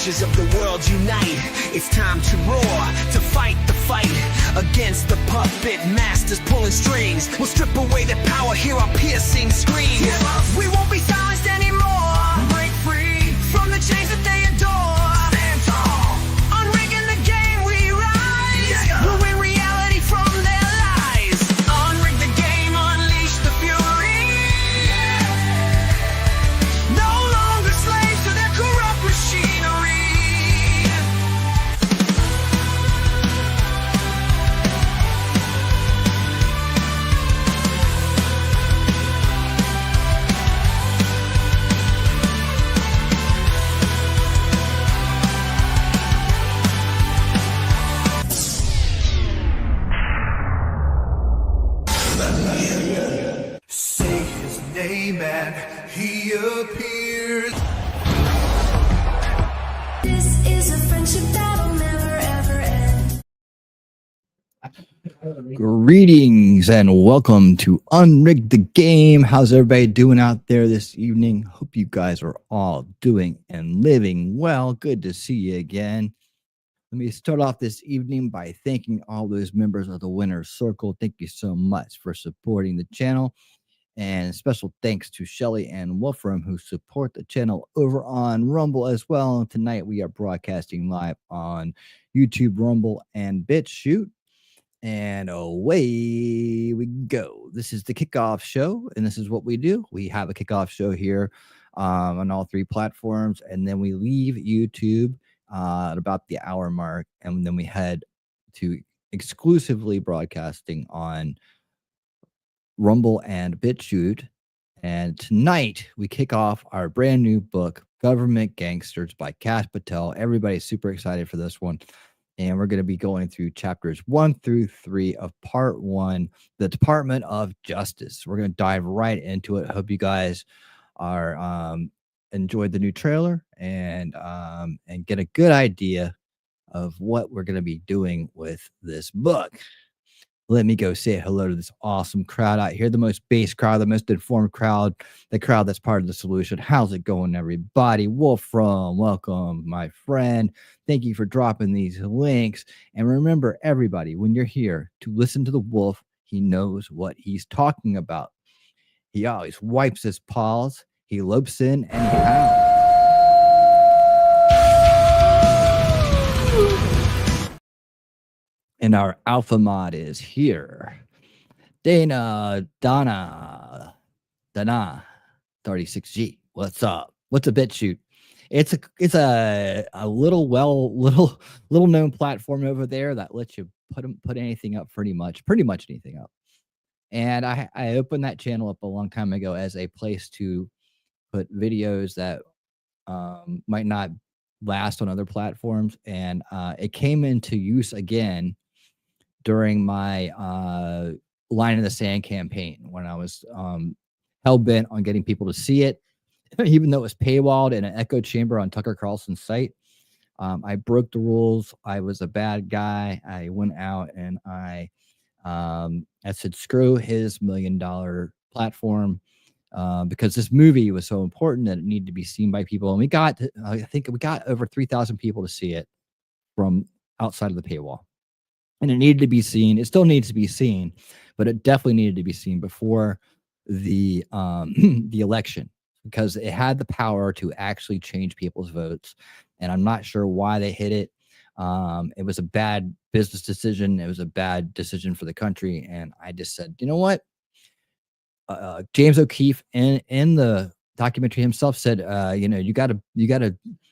soldiers of the world unite. It's time to roar, to fight the fight against the puppet masters pulling strings. We'll strip away their power, hear our piercing screams. We won't be silenced anymore. Break free from the chains that they adore. Stand tall, unrigging the game we rise. We'll win reality from their lies. Unrig the game, unleash the fury. No longer slaves to their corrupt machinery. Say his name and he appears. This is a friendship that'll never ever end. Greetings and welcome to Unrig the Game. How's everybody doing out there this evening? Hope you guys are all doing and living well. Good to see you again. Let me start off this evening by thanking all those members of the Winner's Circle. Thank you so much for supporting the channel. And special thanks to Shelly and Wolfram who support the channel over on Rumble as well. And tonight we are broadcasting live on YouTube, Rumble, and BitChute. And away we go. This is the kickoff show, and this is what we do. We have a kickoff show here on all three platforms, and then we leave YouTube at about the hour mark, and then we head to exclusively broadcasting on Rumble and BitChute. And tonight we kick off our brand new book, Government Gangsters by Kash Patel. Everybody's super excited for this one. And we're going to be going through chapters 1 through 3 of part 1, the Department of Justice. We're going to dive right into it. Hope you guys are enjoyed the new trailer and get a good idea of what we're going to be doing with this book. Let me go say hello to this awesome crowd out here, the most base crowd, the most informed crowd, the crowd that's part of the solution. How's it going, everybody? Wolfram, welcome, my friend. Thank you for dropping these links. And remember, everybody, when you're here to listen to the Wolf, he knows what he's talking about. He always wipes his paws, he lopes in, and he howls. And our alpha mod is here. Dana 36G. What's up? What's a BitChute? It's a little known platform over there that lets you put anything up, pretty much anything up. And I opened that channel up a long time ago as a place to put videos that might not last on other platforms, and it came into use again during my Line in the Sand campaign when I was hell-bent on getting people to see it, even though it was paywalled in an echo chamber on Tucker Carlson's site. I broke the rules. I was a bad guy. I went out and I said, screw his $1 million platform, because this movie was so important that it needed to be seen by people. And I think we got over 3,000 people to see it from outside of the paywall. And it needed to be seen. It still needs to be seen, but it definitely needed to be seen before the the election, because it had the power to actually change people's votes. And I'm not sure why they hit it. It was a bad business decision. It was a bad decision for the country. And I just said, you know what? James O'Keefe in the documentary himself said, you gotta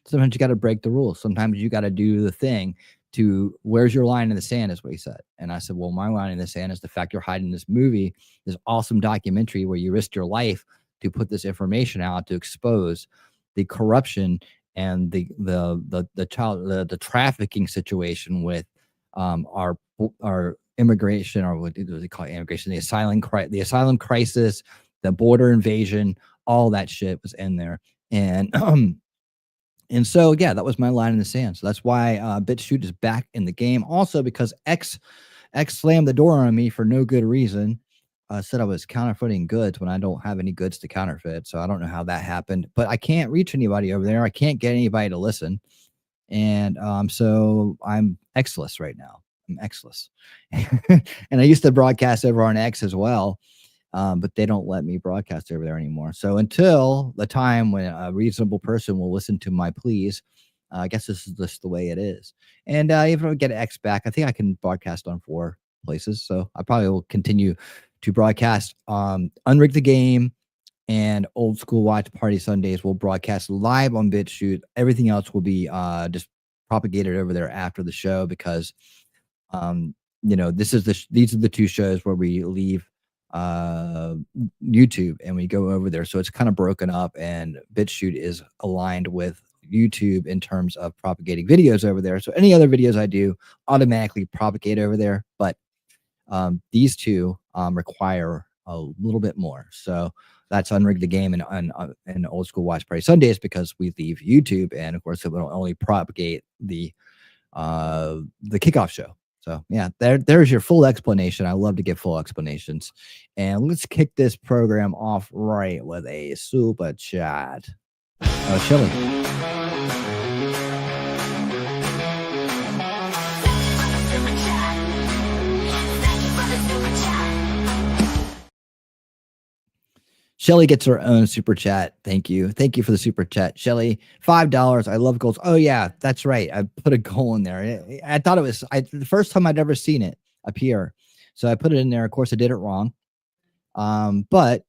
sometimes you gotta break the rules. Sometimes you gotta do the thing. To where's your line in the sand is what he said. And I said, well, my line in the sand is the fact you're hiding this movie, this awesome documentary where you risked your life to put this information out to expose the corruption and the trafficking situation with our immigration, or what do they call it, immigration, the asylum crisis, the border invasion, all that shit was in there. And so, yeah, that was my line in the sand. So that's why BitChute is back in the game. Also, because X slammed the door on me for no good reason. Said I was counterfeiting goods when I don't have any goods to counterfeit. So I don't know how that happened. But I can't reach anybody over there. I can't get anybody to listen. And so I'm Xless right now. I'm Xless. And I used to broadcast over on X as well, but they don't let me broadcast over there anymore. So until the time when a reasonable person will listen to my pleas, I guess this is just the way it is. And if I get X back, I think I can broadcast on 4 places. So I probably will continue to broadcast Unrig the Game and Old School Watch Party Sundays will broadcast live on BitChute. Everything else will be just propagated over there after the show because um, these are the 2 shows where we leave uh, YouTube and we go over there. So it's kind of broken up, and BitChute is aligned with YouTube in terms of propagating videos over there. So any other videos I do automatically propagate over there, but these 2 require a little bit more. So that's Unrig the Game and Old School Watch Party Sundays because we leave YouTube, and of course it will only propagate the kickoff show. So yeah, there's your full explanation. I love to give full explanations. And let's kick this program off right with a super chat. Oh, Shelly. Shelly gets her own super chat. Thank you. Thank you for the super chat, Shelly. $5. I love goals. Oh yeah, that's right. I put a goal in there. I thought it was the first time I'd ever seen it appear. So I put it in there. Of course, I did it wrong. But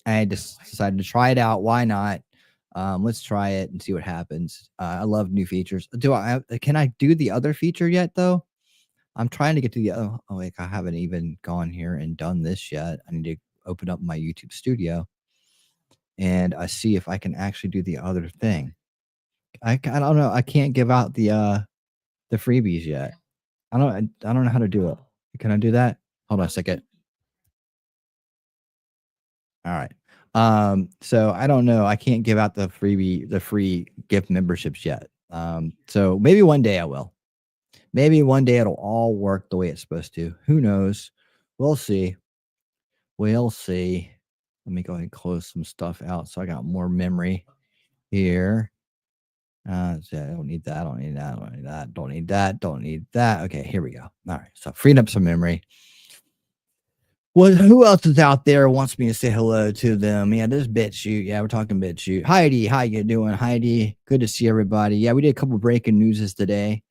I just decided to try it out. Why not? Let's try it and see what happens. I love new features. Can I do the other feature yet though? I'm trying to get to the wait, I haven't even gone here and done this yet. I need to open up my YouTube studio and I see if I can actually do the other thing. I don't know. I can't give out the freebies yet. I don't know how to do it. Can I do that? Hold on a second. All right. So I don't know. I can't give out the free gift memberships yet. So maybe one day I will. Maybe one day it'll all work the way it's supposed to. Who knows? We'll see. We'll see. Let me go ahead and close some stuff out so I got more memory here. I don't need that. I don't need that. I don't need that. Don't need that. Don't need that. Okay, here we go. All right. So freeing up some memory. Well, who else is out there wants me to say hello to them? Yeah, this is BitChute. Yeah, we're talking BitChute. Heidi, how you doing, Heidi? Good to see everybody. Yeah, we did a couple breaking newses today.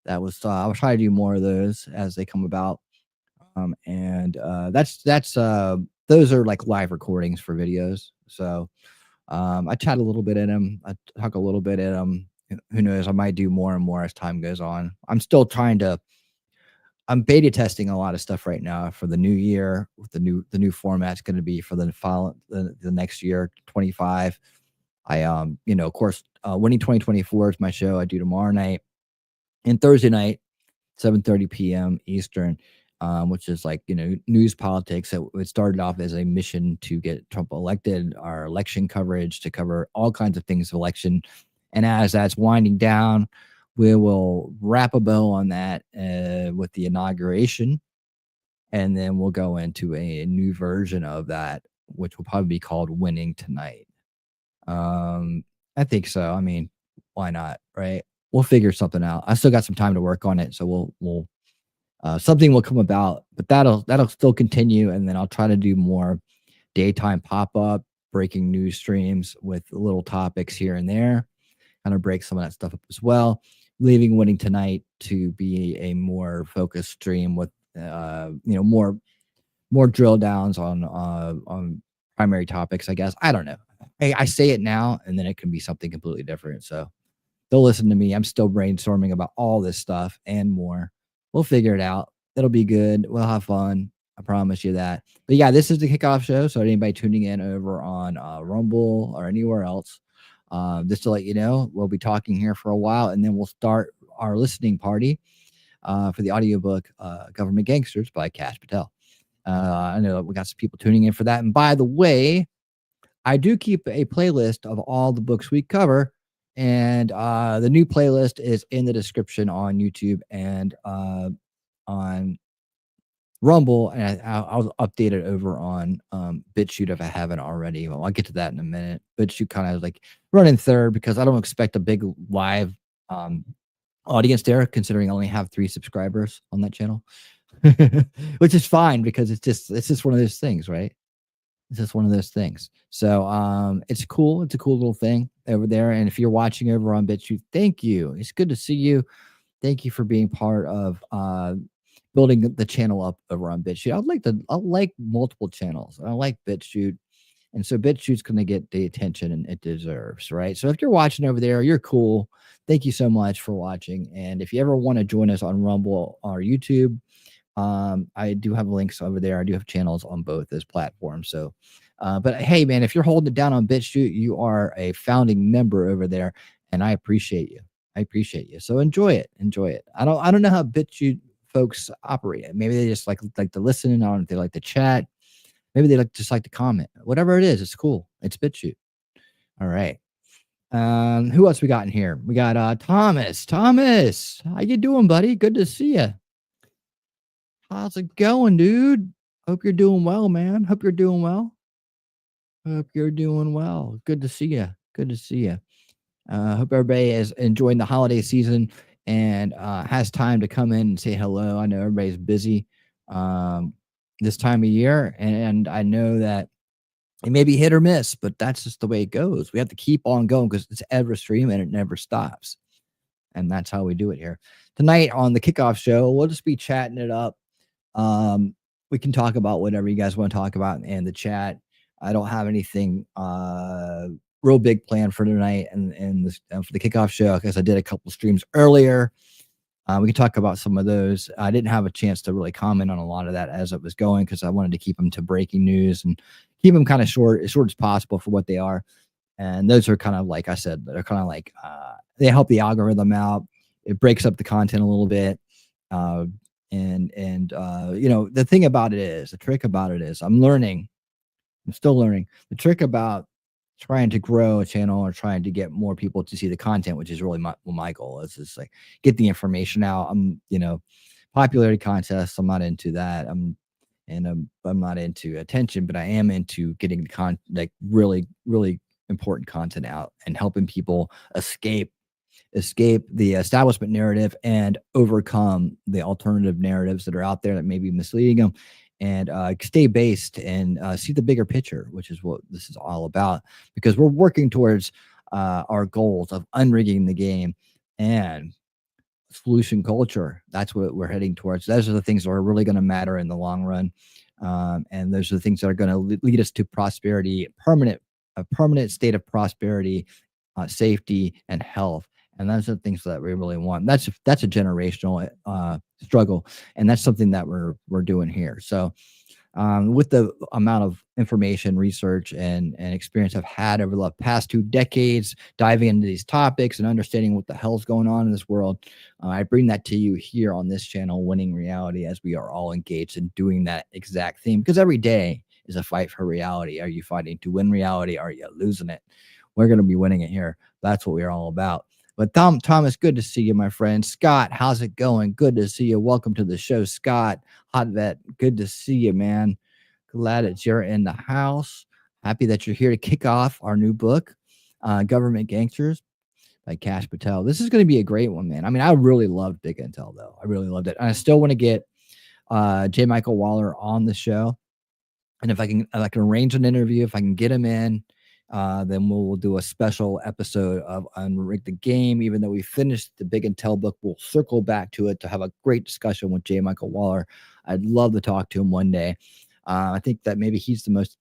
That was I'll try to do more of those as they come about. And that's those are like live recordings for videos. So I chat a little bit in them. I talk a little bit in them. Who knows? I might do more and more as time goes on. I'm beta testing a lot of stuff right now for the new year. With the new format's going to be for the next year, 25. I of course, Winning 2024 is my show I do tomorrow night and Thursday night, 7:30 p.m. Eastern, which is like news politics. It started off as a mission to get Trump elected, our election coverage to cover all kinds of things of election, and as that's winding down, we will wrap a bow on that with the inauguration, and then we'll go into a new version of that, which will probably be called Winning Tonight. I think so. I mean, why not, right? We'll figure something out. I still got some time to work on it, so we'll something will come about, but that'll still continue, and then I'll try to do more daytime pop-up breaking news streams with little topics here and there, kind of break some of that stuff up as well, leaving Winning Tonight to be a more focused stream with more drill downs on primary topics, I guess. I don't know. I say it now and then it can be something completely different, so they'll listen to me. I'm still brainstorming about all this stuff and more. We'll figure it out. It'll be good. We'll have fun. I promise you that. But yeah, this is the kickoff show. So anybody tuning in over on Rumble or anywhere else, just to let you know, we'll be talking here for a while, and then we'll start our listening party for the audiobook Government Gangsters by Kash Patel. I know we got some people tuning in for that. And by the way, I do keep a playlist of all the books we cover. And the new playlist is in the description on YouTube and on Rumble, and I'll update it over on BitChute if I haven't already. Well, I'll get to that in a minute. BitChute kind of like running third because I don't expect a big live audience there, considering I only have 3 subscribers on that channel, which is fine because it's just one of those things, right? It's just one of those things. So it's cool. It's a cool little thing over there. And if you're watching over on BitChute, thank you. It's good to see you. Thank you for being part of building the channel up over on BitChute. I like multiple channels. I like BitChute. And so BitChute's going to get the attention it deserves, right? So if you're watching over there, you're cool. Thank you so much for watching. And if you ever want to join us on Rumble or YouTube, I do have links over there. I do have channels on both those platforms. So, but hey, man, if you're holding it down on BitChute, you are a founding member over there, and I appreciate you. I appreciate you. So enjoy it. Enjoy it. I don't know how BitChute folks operate. Maybe they just like to listen. I don't know if they like to chat. Maybe they just like to comment. Whatever it is, it's cool. It's BitChute. All right. Who else we got in here? We got Thomas. Thomas, how you doing, buddy? Good to see you. How's it going, dude? Hope you're doing well, man. Hope you're doing well. Hope you're doing well. Good to see you. Good to see you. Hope everybody is enjoying the holiday season and has time to come in and say hello. I know everybody's busy this time of year, and I know that it may be hit or miss, but that's just the way it goes. We have to keep on going because it's ever stream and it never stops. And that's how we do it here. Tonight on the kickoff show, we'll just be chatting it up. We can talk about whatever you guys want to talk about in the chat. I don't have anything real big planned for tonight and for the kickoff show because I did a couple streams earlier. We can talk about some of those. I didn't have a chance to really comment on a lot of that as it was going because I wanted to keep them to breaking news and keep them kind of short as possible for what they are. And those are kind of, like I said, they're kind of like they help the algorithm out. It breaks up the content a little bit. And you know, the trick about it is I'm still learning. The trick about trying to grow a channel or trying to get more people to see the content, which is really my goal, is just like get the information out. I'm, popularity contests, I'm not into that. I'm not into attention, but I am into getting the really, really important content out and helping people escape the establishment narrative and overcome the alternative narratives that are out there that may be misleading them, and stay based and see the bigger picture, which is what this is all about, because we're working towards our goals of unrigging the game and solution culture. That's what we're heading towards. Those are the things that are really going to matter in the long run. And those are the things that are going to lead us to prosperity, a permanent state of prosperity, safety, and health. And those are the things that we really want. That's a generational struggle, and that's something that we're doing here. So, with the amount of information, research, and experience I've had over the past 2 decades, diving into these topics and understanding what the hell's going on in this world, I bring that to you here on this channel, Winning Reality, as we are all engaged in doing that exact theme. Because every day is a fight for reality. Are you fighting to win reality? Are you losing it? We're going to be winning it here. That's what we're all about. But Thomas, good to see you, my friend. Scott, how's it going? Good to see you. Welcome to the show, Scott. Hot Vet, good to see you, man. Glad that you're in the house. Happy that you're here to kick off our new book, Government Gangsters by Kash Patel. This is going to be a great one, man. I mean, I really loved Big Intel, though. I really loved it. And I still want to get J. Michael Waller on the show. And if I can arrange an interview, if I can get him in, then we'll do a special episode of Unrig the Game. Even though we finished the Big Intel book, we'll circle back to it to have a great discussion with J. Michael Waller. I'd love to talk to him one day. I think that maybe he's the most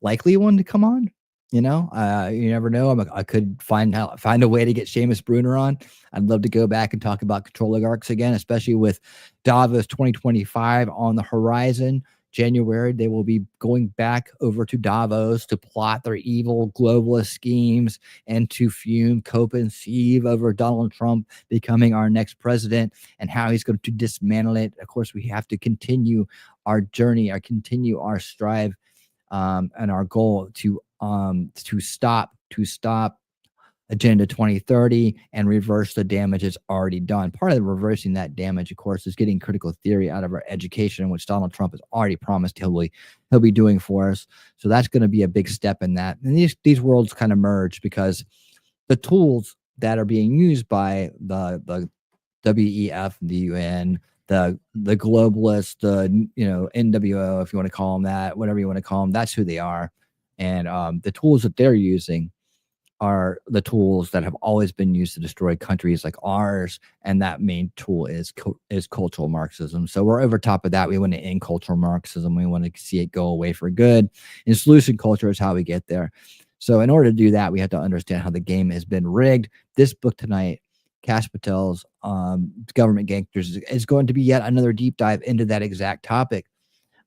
likely one to come on. You never know. I could find a way to get Seamus Bruner on. I'd love to go back and talk about control oligarchs again, especially with Davos 2025 on the horizon. January, they will be going back over to Davos to plot their evil globalist schemes and to fume, cope, and seethe over Donald Trump becoming our next president and how he's going to dismantle it. Of course, we have to continue our journey, continue our strive, and our goal to stop Agenda 2030 and reverse the damage that's already done. Part of the reversing that damage, of course, is getting critical theory out of our education, which Donald Trump has already promised he'll be doing for us. So that's going to be a big step in that. And these worlds kind of merge because the tools that are being used by the WEF, the UN, the globalists, the NWO, if you want to call them that, whatever you want to call them, that's who they are. And the tools that they're using are the tools that have always been used to destroy countries like ours, and that main tool is cultural Marxism. So we're over top of that. We want to end cultural Marxism. We want to see it go away for good. And solution culture is how we get there. So in order to do that, we have to understand how the game has been rigged. This book tonight, Kash Patel's Government Gangsters, is going to be yet another deep dive into that exact topic.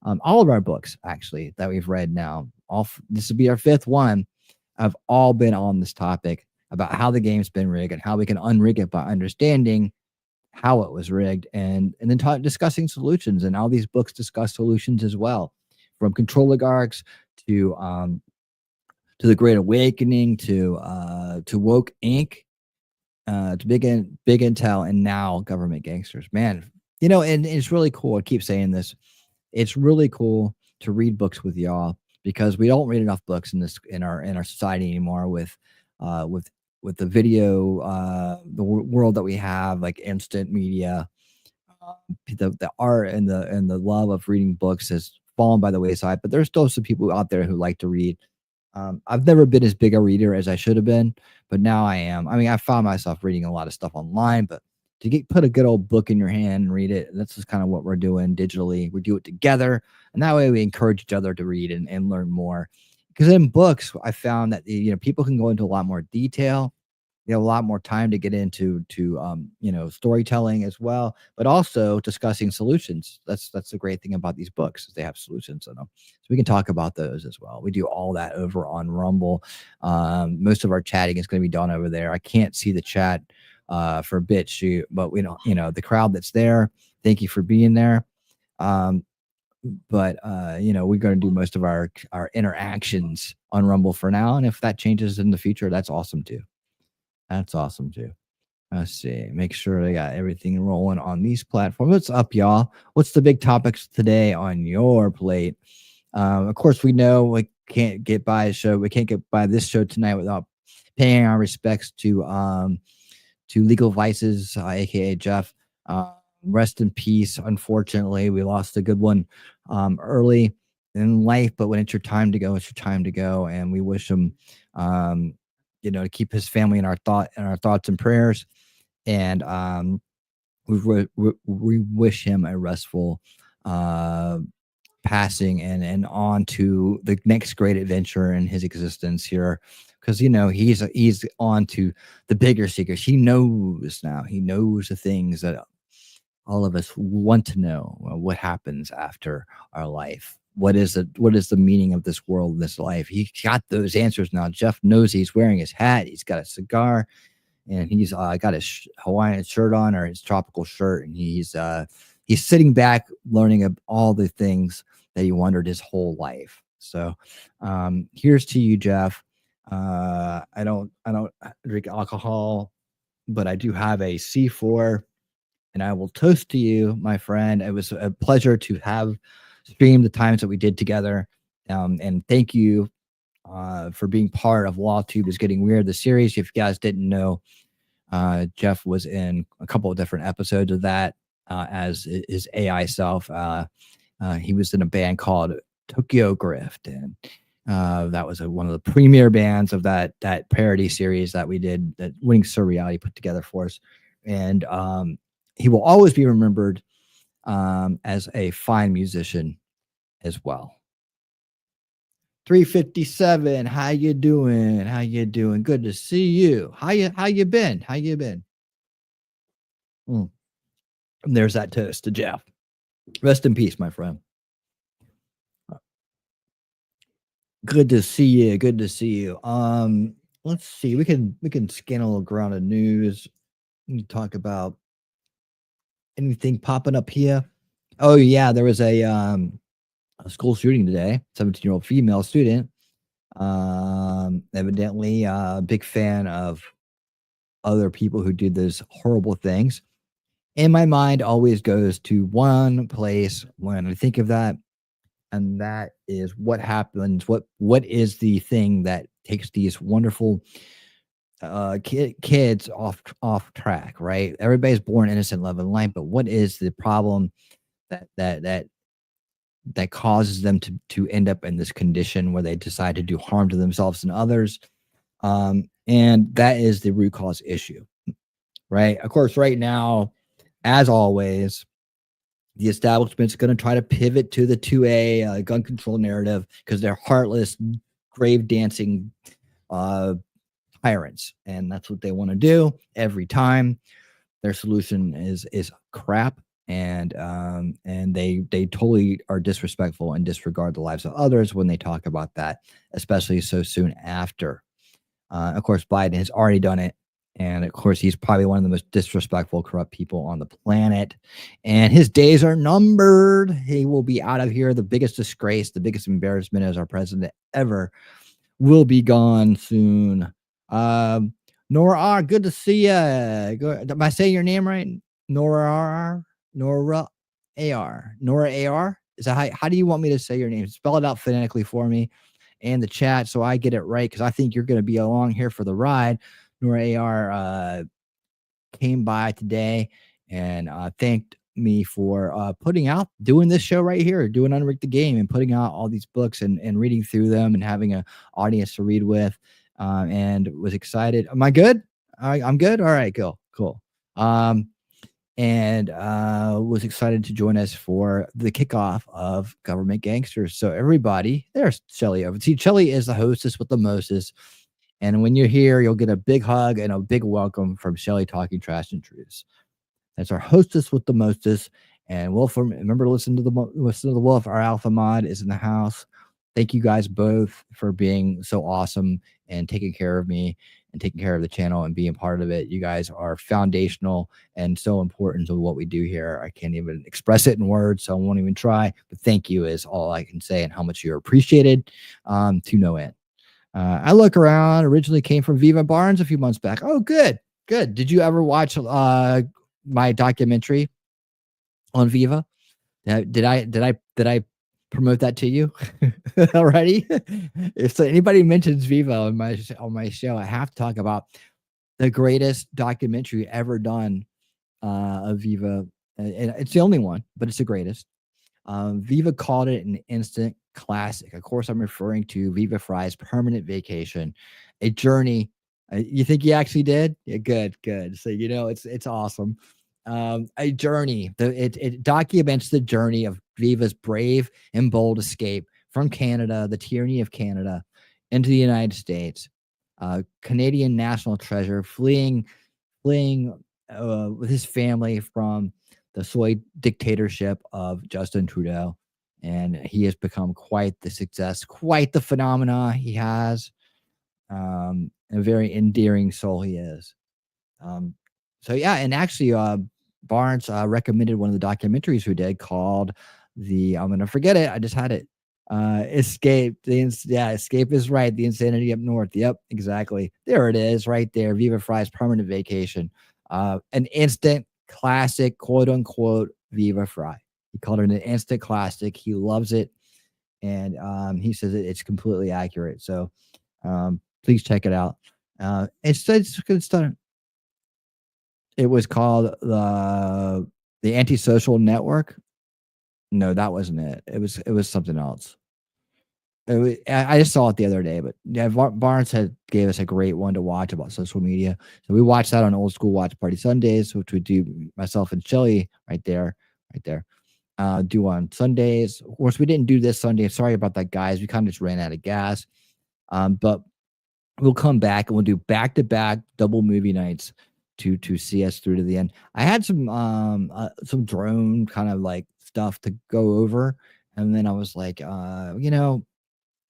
All of our books, actually, that we've read now, this will be our fifth one, have all been on this topic about how the game's been rigged and how we can unrig it by understanding how it was rigged, and then discussing solutions. And all these books discuss solutions as well, from control oligarchs to the Great Awakening to Woke Inc. To Big Intel, and now Government Gangsters. Man, and it's really cool. I keep saying this. It's really cool to read books with y'all, because we don't read enough books in our society anymore with the video, the world that we have, like instant media. The art and the love of reading books has fallen by the wayside, but there's still some people out there who like to read. I've never been as big a reader as I should have been, but now I am. I mean, I found myself reading a lot of stuff online, but to put a good old book in your hand and read it, that's just kind of what we're doing digitally. We do it together, and that way we encourage each other to read and learn more. Because in books, I found that people can go into a lot more detail. They have a lot more time to get into storytelling as well, but also discussing solutions. That's the great thing about these books, is they have solutions in them. So we can talk about those as well. We do all that over on Rumble. Most of our chatting is going to be done over there. I can't see the chat for BitChute, but we don't, the crowd that's there, thank you for being there. But we're going to do most of our interactions on Rumble for now, and if that changes in the future, that's awesome too. That's awesome too. Let's see. Make sure they got everything rolling on these platforms. What's up, y'all? What's the big topics today on your plate? Of course, we know we can't get by a show. We can't get by this show tonight without paying our respects to Legal Vices, aka Jeff. Rest in peace. Unfortunately, we lost a good one early in life, but when it's your time to go, it's your time to go, and we wish him to keep his family in our thoughts and prayers. And we wish him a restful passing and on to the next great adventure in his existence here, because he's on to the bigger secrets. He knows now. He knows the things that all of us want to know. What happens after our life? What is the meaning of this world, this life? He got those answers now. Jeff knows. He's wearing his hat. He's got a cigar, and he's got his Hawaiian shirt on, or his tropical shirt, and he's sitting back learning all the things that he wondered his whole life. So here's to you, Jeff. I don't drink alcohol, but I do have a C4, and I will toast to you, my friend. It was a pleasure to have stream the times that we did together, and thank you for being part of LawTube is Getting Weird, the series. If you guys didn't know, Jeff was in a couple of different episodes of that as his AI self. He was in a band called Tokyo Grift, and that was one of the premier bands of that parody series that we did, that Winning Surreality put together for us. And he will always be remembered as a fine musician as well. 357, how you doing? Good to see you. How you been? And there's that toast to Jeff. Rest in peace, my friend. Good to see you. Let's see. We can scan a little ground of news. We can talk about anything popping up here. Oh yeah, there was a school shooting today. 17-year-old female student. Evidently a big fan of other people who did those horrible things. And my mind always goes to one place when I think of that, and that is what happens. What is the thing that takes these wonderful kids off track, right? Everybody's born innocent, love, and light, but what is the problem that causes them to end up in this condition where they decide to do harm to themselves and others? And that is the root cause issue, right? Of course, right now, as always, the establishment's going to try to pivot to the 2A gun control narrative because they're heartless, grave dancing tyrants, and that's what they want to do every time. Their solution is crap, and they totally are disrespectful and disregard the lives of others when they talk about that, especially so soon after. Of course, Biden has already done it. And of course, he's probably one of the most disrespectful, corrupt people on the planet. And his days are numbered. He will be out of here. The biggest disgrace, the biggest embarrassment as our president ever will be gone soon. Nora R, good to see you. Am I saying your name right? Nora R? Nora AR. Nora AR? Is that how do you want me to say your name? Spell it out phonetically for me and the chat so I get it right, because I think you're going to be along here for the ride. Nora AR came by today and thanked me for doing this show right here, doing Unrigged the Game, and putting out all these books and reading through them and having an audience to read with, and was excited. Am I good? I'm good? All right, cool. And was excited to join us for the kickoff of Government Gangsters. So everybody, there's Shelly over. See, Shelly is the hostess with the mostest. And when you're here, you'll get a big hug and a big welcome from Shelly Talking Trash and Truths. That's our hostess with the mostest. And Wolf, remember to listen to the Wolf. Our alpha mod is in the house. Thank you guys both for being so awesome and taking care of me and taking care of the channel and being part of it. You guys are foundational and so important to what we do here. I can't even express it in words, so I won't even try. But thank you is all I can say, and how much you're appreciated to no end. I look around, originally came from Viva Barnes a few months back. Oh, good. Did you ever watch my documentary on Viva? Did I promote that to you already? If anybody mentions Viva on my show, I have to talk about the greatest documentary ever done of Viva. And it's the only one, but it's the greatest. Viva called it an instant classic. Of course, I'm referring to Viva Fry's Permanent Vacation, a journey. You think he actually did? Yeah, good. So it's awesome. A journey. It documents the journey of Viva's brave and bold escape from Canada, the tyranny of Canada, into the United States. Canadian national treasure, fleeing with his family from the soy dictatorship of Justin Trudeau. And he has become quite the success, quite the phenomena he has. A very endearing soul he is. So yeah, and actually Barnes recommended one of the documentaries we did called I'm going to forget it. I just had it. Escape. Escape is right. The Insanity Up North. Yep, exactly. There it is right there. Viva Fry's Permanent Vacation. An instant classic, quote unquote, Viva Fry. He called it an instant classic. He loves it. And he says it's completely accurate. So please check it out. It's done. It was called the Antisocial Network. No, that wasn't it. It was something else. I just saw it the other day, but yeah, Barnes gave us a great one to watch about social media. So we watched that on Old School Watch Party Sundays, which we do myself and Shelly right there. Do on Sundays. Of course, we didn't do this Sunday. Sorry about that, guys. We kind of just ran out of gas. But we'll come back and we'll do back-to-back double movie nights to see us through to the end. I had some drone kind of like stuff to go over, and then I was like,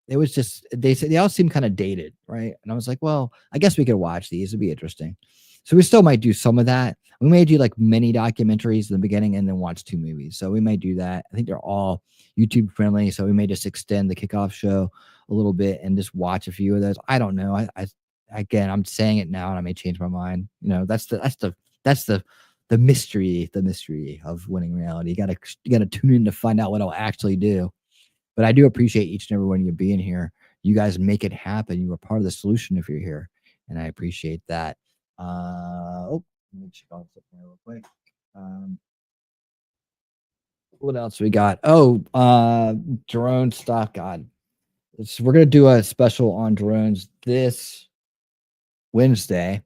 it was just, they said they all seem kind of dated, right? And I was like, well, I guess we could watch these. It'd be interesting. So we still might do some of that. We may do like mini documentaries in the beginning and then watch 2 movies. So we may do that. I think they're all YouTube friendly. So we may just extend the kickoff show a little bit and just watch a few of those. I don't know. Again, I'm saying it now and I may change my mind. That's the mystery of winning reality. You gotta tune in to find out what I'll actually do. But I do appreciate each and every one of you being here. You guys make it happen. You are part of the solution if you're here. and I appreciate that. Let me check on something real quick. What else we got? Oh, drone stock. God, we're gonna do a special on drones this Wednesday,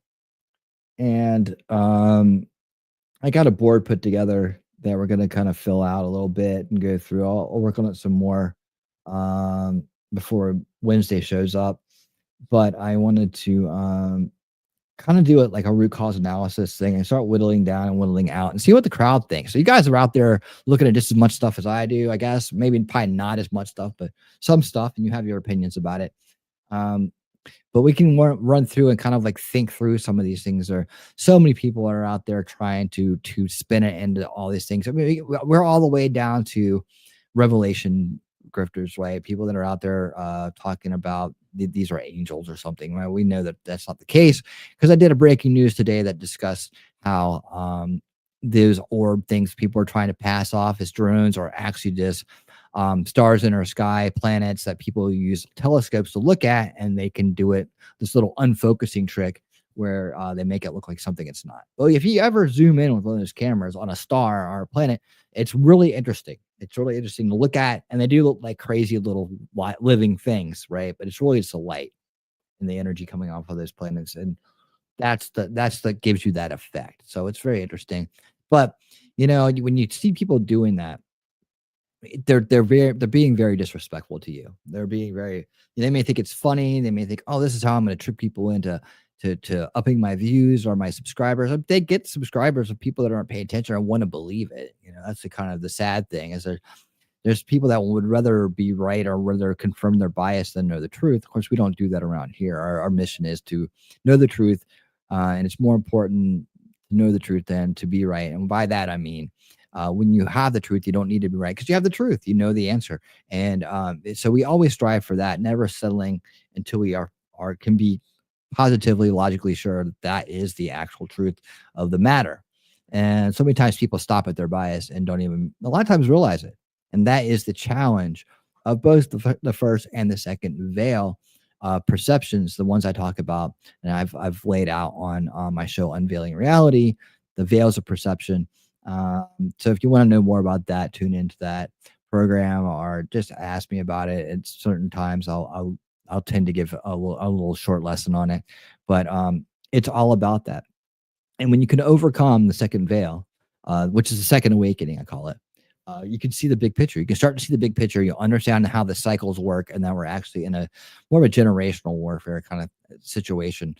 and I got a board put together that we're gonna kind of fill out a little bit and go through. I'll work on it some more before Wednesday shows up, but I wanted to kind of do it like a root cause analysis thing and start whittling down and whittling out and see what the crowd thinks. So you guys are out there looking at just as much stuff as I do, I guess. Maybe probably not as much stuff, but some stuff, and you have your opinions about it. But we can run through and kind of like think through some of these things. There are so many people are out there trying to spin it into all these things. I mean, we're all the way down to Revelation grifters, right? People that are out there talking about these are angels or something, right? We know that that's not the case, because I did a breaking news today that discussed how those orb things people are trying to pass off as drones are actually just stars in our sky, planets that people use telescopes to look at, and they can do it this little unfocusing trick where they make it look like something it's not. Well, if you ever zoom in with one of those cameras on a star or a planet, it's really interesting. It's really interesting to look at, and they do look like crazy little living things, right? But it's really just the light and the energy coming off of those planets, and that's the gives you that effect. So it's very interesting. But you know, when you see people doing that, they're being very disrespectful to you. They're being very. They may think it's funny. They may think, oh, this is how I'm going to trick people into to upping my views or my subscribers. They get subscribers of people that aren't paying attention or want to believe it. You know, that's the kind of the sad thing is there's people that would rather be right or rather confirm their bias than know the truth. Of course, we don't do that around here. Our mission is to know the truth, and it's more important to know the truth than to be right. And by that I mean, when you have the truth, you don't need to be right because you have the truth. You know the answer, and so we always strive for that, never settling until we can be positively, logically sure that that is the actual truth of the matter. And so many times people stop at their bias and don't even a lot of times realize it. And that is the challenge of both the first and the second veil perceptions, the ones I talk about, and I've laid out on my show Unveiling Reality, the veils of perception. So if you want to know more about that, tune into that program or just ask me about it. At certain times, I'll tend to give a little short lesson on it, but it's all about that. And when you can overcome the second veil, which is the second awakening, I call it, you can see the big picture. You can start to see the big picture. You'll understand how the cycles work, and that we're actually in a more of a generational warfare kind of situation,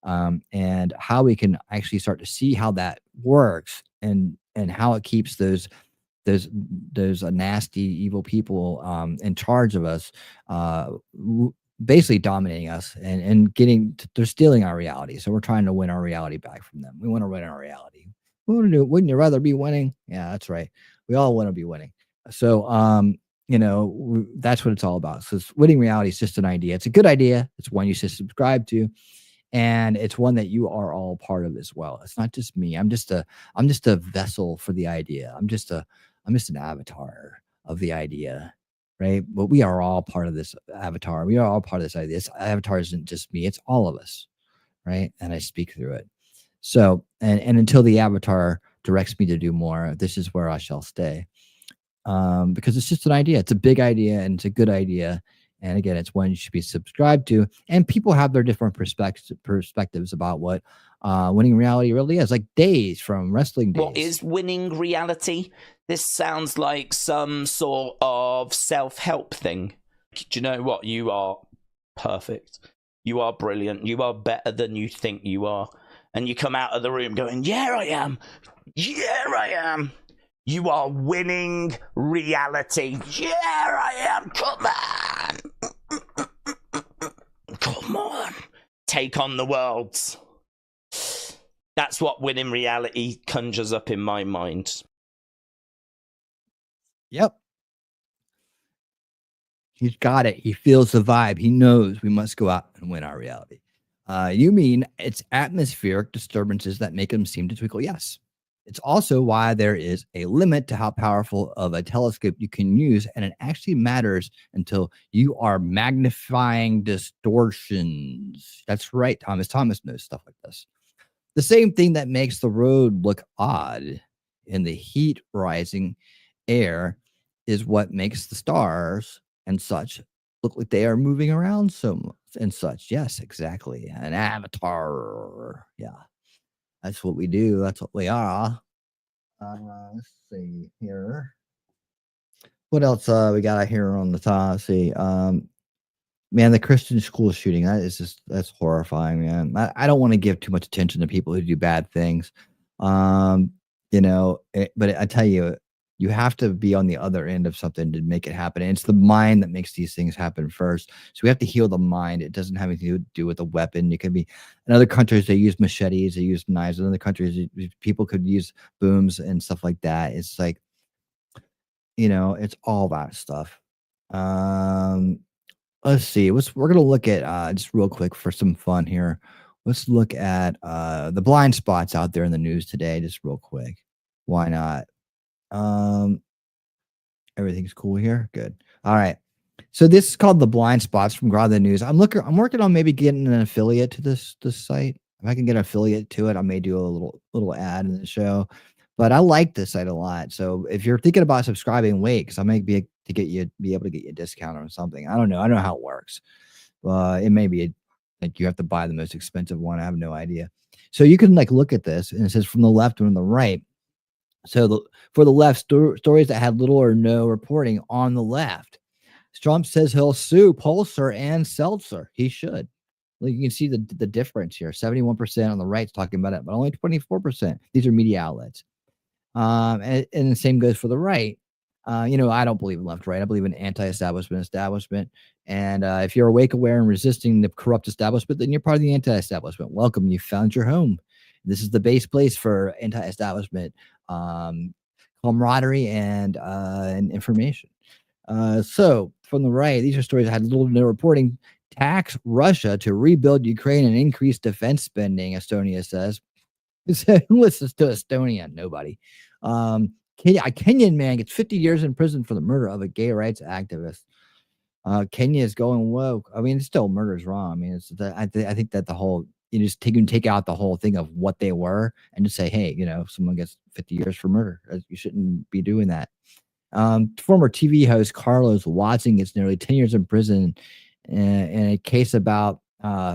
and how we can actually start to see how that works and how it keeps those nasty, evil people in charge of us, basically dominating us and they're stealing our reality. So we're trying to win our reality back from them. We want to win our reality. Wouldn't you rather be winning? Yeah, that's right. We all want to be winning. So, that's what it's all about. So winning reality is just an idea. It's a good idea. It's one you should subscribe to. And it's one that you are all part of as well. It's not just me. I'm just a vessel for the idea. I'm just an avatar of the idea. Right. But we are all part of this avatar. We are all part of this idea. This avatar isn't just me. It's all of us. Right. And I speak through it. So, and until the avatar directs me to do more, this is where I shall stay. Because it's just an idea. It's a big idea and it's a good idea. And again, it's one you should be subscribed to. And people have their different perspectives about what winning reality really is. Like Days from Wrestling Days. What is winning reality? This sounds like some sort of self-help thing. Do you know what? You are perfect. You are brilliant. You are better than you think you are. And you come out of the room going, yeah, I am. Yeah, I am. You are winning reality. Yeah, I am. Come on. Come on. Take on the world. That's what winning reality conjures up in my mind. Yep. He's got it. He feels the vibe. He knows we must go out and win our reality. You mean it's atmospheric disturbances that make them seem to twinkle? Yes. It's also why there is a limit to how powerful of a telescope you can use, and it actually matters until you are magnifying distortions. That's right, Thomas. Thomas knows stuff like this. The same thing that makes the road look odd in the heat rising air is what makes the stars and such look like they are moving around so much and such. Yes, exactly. An avatar. Yeah, that's what we do. That's what we are. Let's see here. What else we got here on the top? Let's see. Man, the Christian school shooting, that's horrifying, man. I don't want to give too much attention to people who do bad things. But I tell you, you have to be on the other end of something to make it happen. And it's the mind that makes these things happen first. So we have to heal the mind. It doesn't have anything to do with a weapon. It could be in other countries, they use machetes, they use knives. In other countries, people could use booms and stuff like that. It's like, it's all that stuff. Let's see. We're gonna look at just real quick for some fun here. Let's look at the blind spots out there in the news today, just real quick. Why not? Everything's cool here. Good. All right. So this is called the blind spots from Grow the News. I'm working on maybe getting an affiliate to this site. If I can get an affiliate to it, I may do a little ad in the show. But I like this site a lot. So if you're thinking about subscribing, wait, because I may be able to get you a discount or something. I don't know. I don't know how it works. It may be like you have to buy the most expensive one. I have no idea. So you can look at this, and it says from the left and the right. So for the left, stories that had little or no reporting on the left. Trump says he'll sue Pulsar and Seltzer. He should. You can see the difference here. 71% on the right's talking about it, but only 24%. These are media outlets. And the same goes for the right. I don't believe in left, right. I believe in anti-establishment. And if you're awake, aware, and resisting the corrupt establishment, then you're part of the anti-establishment. Welcome. You found your home. This is the base place for anti-establishment camaraderie and information. So from the right, these are stories that had little to no reporting. Tax Russia to rebuild Ukraine and increase defense spending, Estonia says. Who listens to Estonia? Nobody. A Kenyan man gets 50 years in prison for the murder of a gay rights activist. Kenya is going woke. I mean, it's still murder's wrong. I mean, I think that the whole you can take out the whole thing of what they were and just say, hey, someone gets 50 years for murder. You shouldn't be doing that. Former TV host Carlos Watson gets nearly 10 years in prison in a case about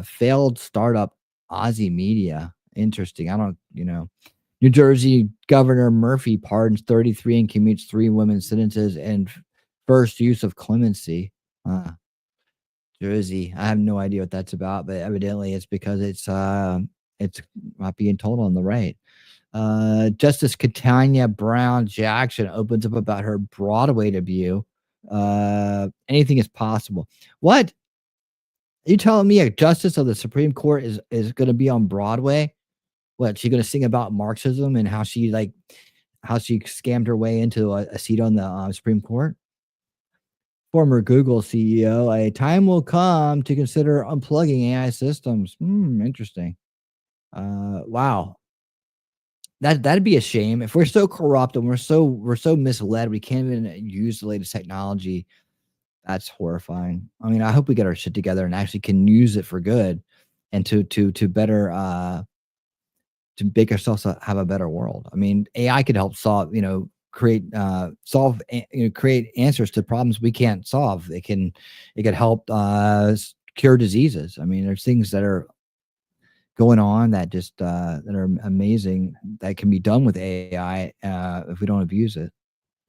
failed startup Aussie Media. Interesting. New Jersey Governor Murphy pardons 33 and commutes 3 women's sentences and first use of clemency. Jersey. I have no idea what that's about, but evidently it's because it's not being told on the right. Justice Katanya Brown Jackson opens up about her Broadway debut. Anything is possible. What? Are you telling me a justice of the Supreme Court is going to be on Broadway? What, she going to sing about Marxism and how she scammed her way into a seat on the Supreme Court? Former Google CEO, a time will come to consider unplugging AI systems. Interesting. Wow. That'd be a shame if we're so corrupt and we're so misled. We can't even use the latest technology. That's horrifying. I mean, I hope we get our shit together and actually can use it for good, and to better to make ourselves have a better world. I mean, AI could help solve, create answers to problems we can't solve. It could help cure diseases. I mean, there's things that are going on that just that are amazing that can be done with AI if we don't abuse it.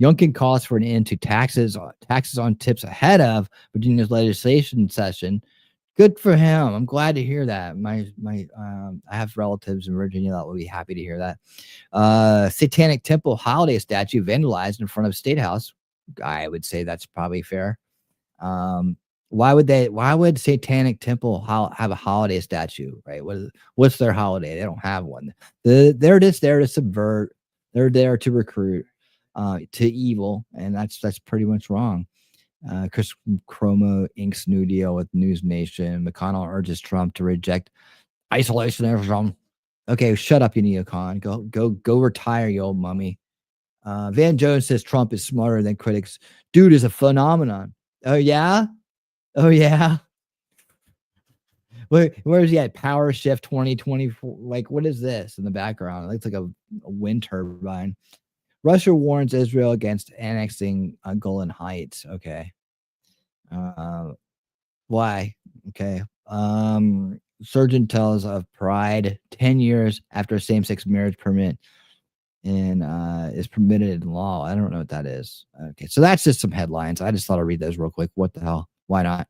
Youngkin calls for an end to taxes on tips ahead of Virginia's legislation session. Good for him. I'm glad to hear that. I have relatives in Virginia that will be happy to hear that. Satanic Temple holiday statue vandalized in front of State House. I would say that's probably fair. Why would Satanic Temple have a holiday statue, right? What's their holiday? They don't have one. They're just there to subvert. They're there to recruit to evil, and that's pretty much wrong. Chris Cuomo inks new deal with News Nation. McConnell urges Trump to reject isolationism. Okay, shut up, you neocon. Go retire, you old mummy. Van Jones says Trump is smarter than critics. Dude is a phenomenon. Oh yeah? Oh yeah. Where is he at? Power Shift 2024. Like, what is this in the background? It looks like a wind turbine. Russia warns Israel against annexing Golan Heights. Okay. Why? Okay. Surgeon tells of Pride 10 years after same-sex marriage permit and is permitted in law. I don't know what that is. Okay, so that's just some headlines. I just thought I'd read those real quick. What the hell? Why not?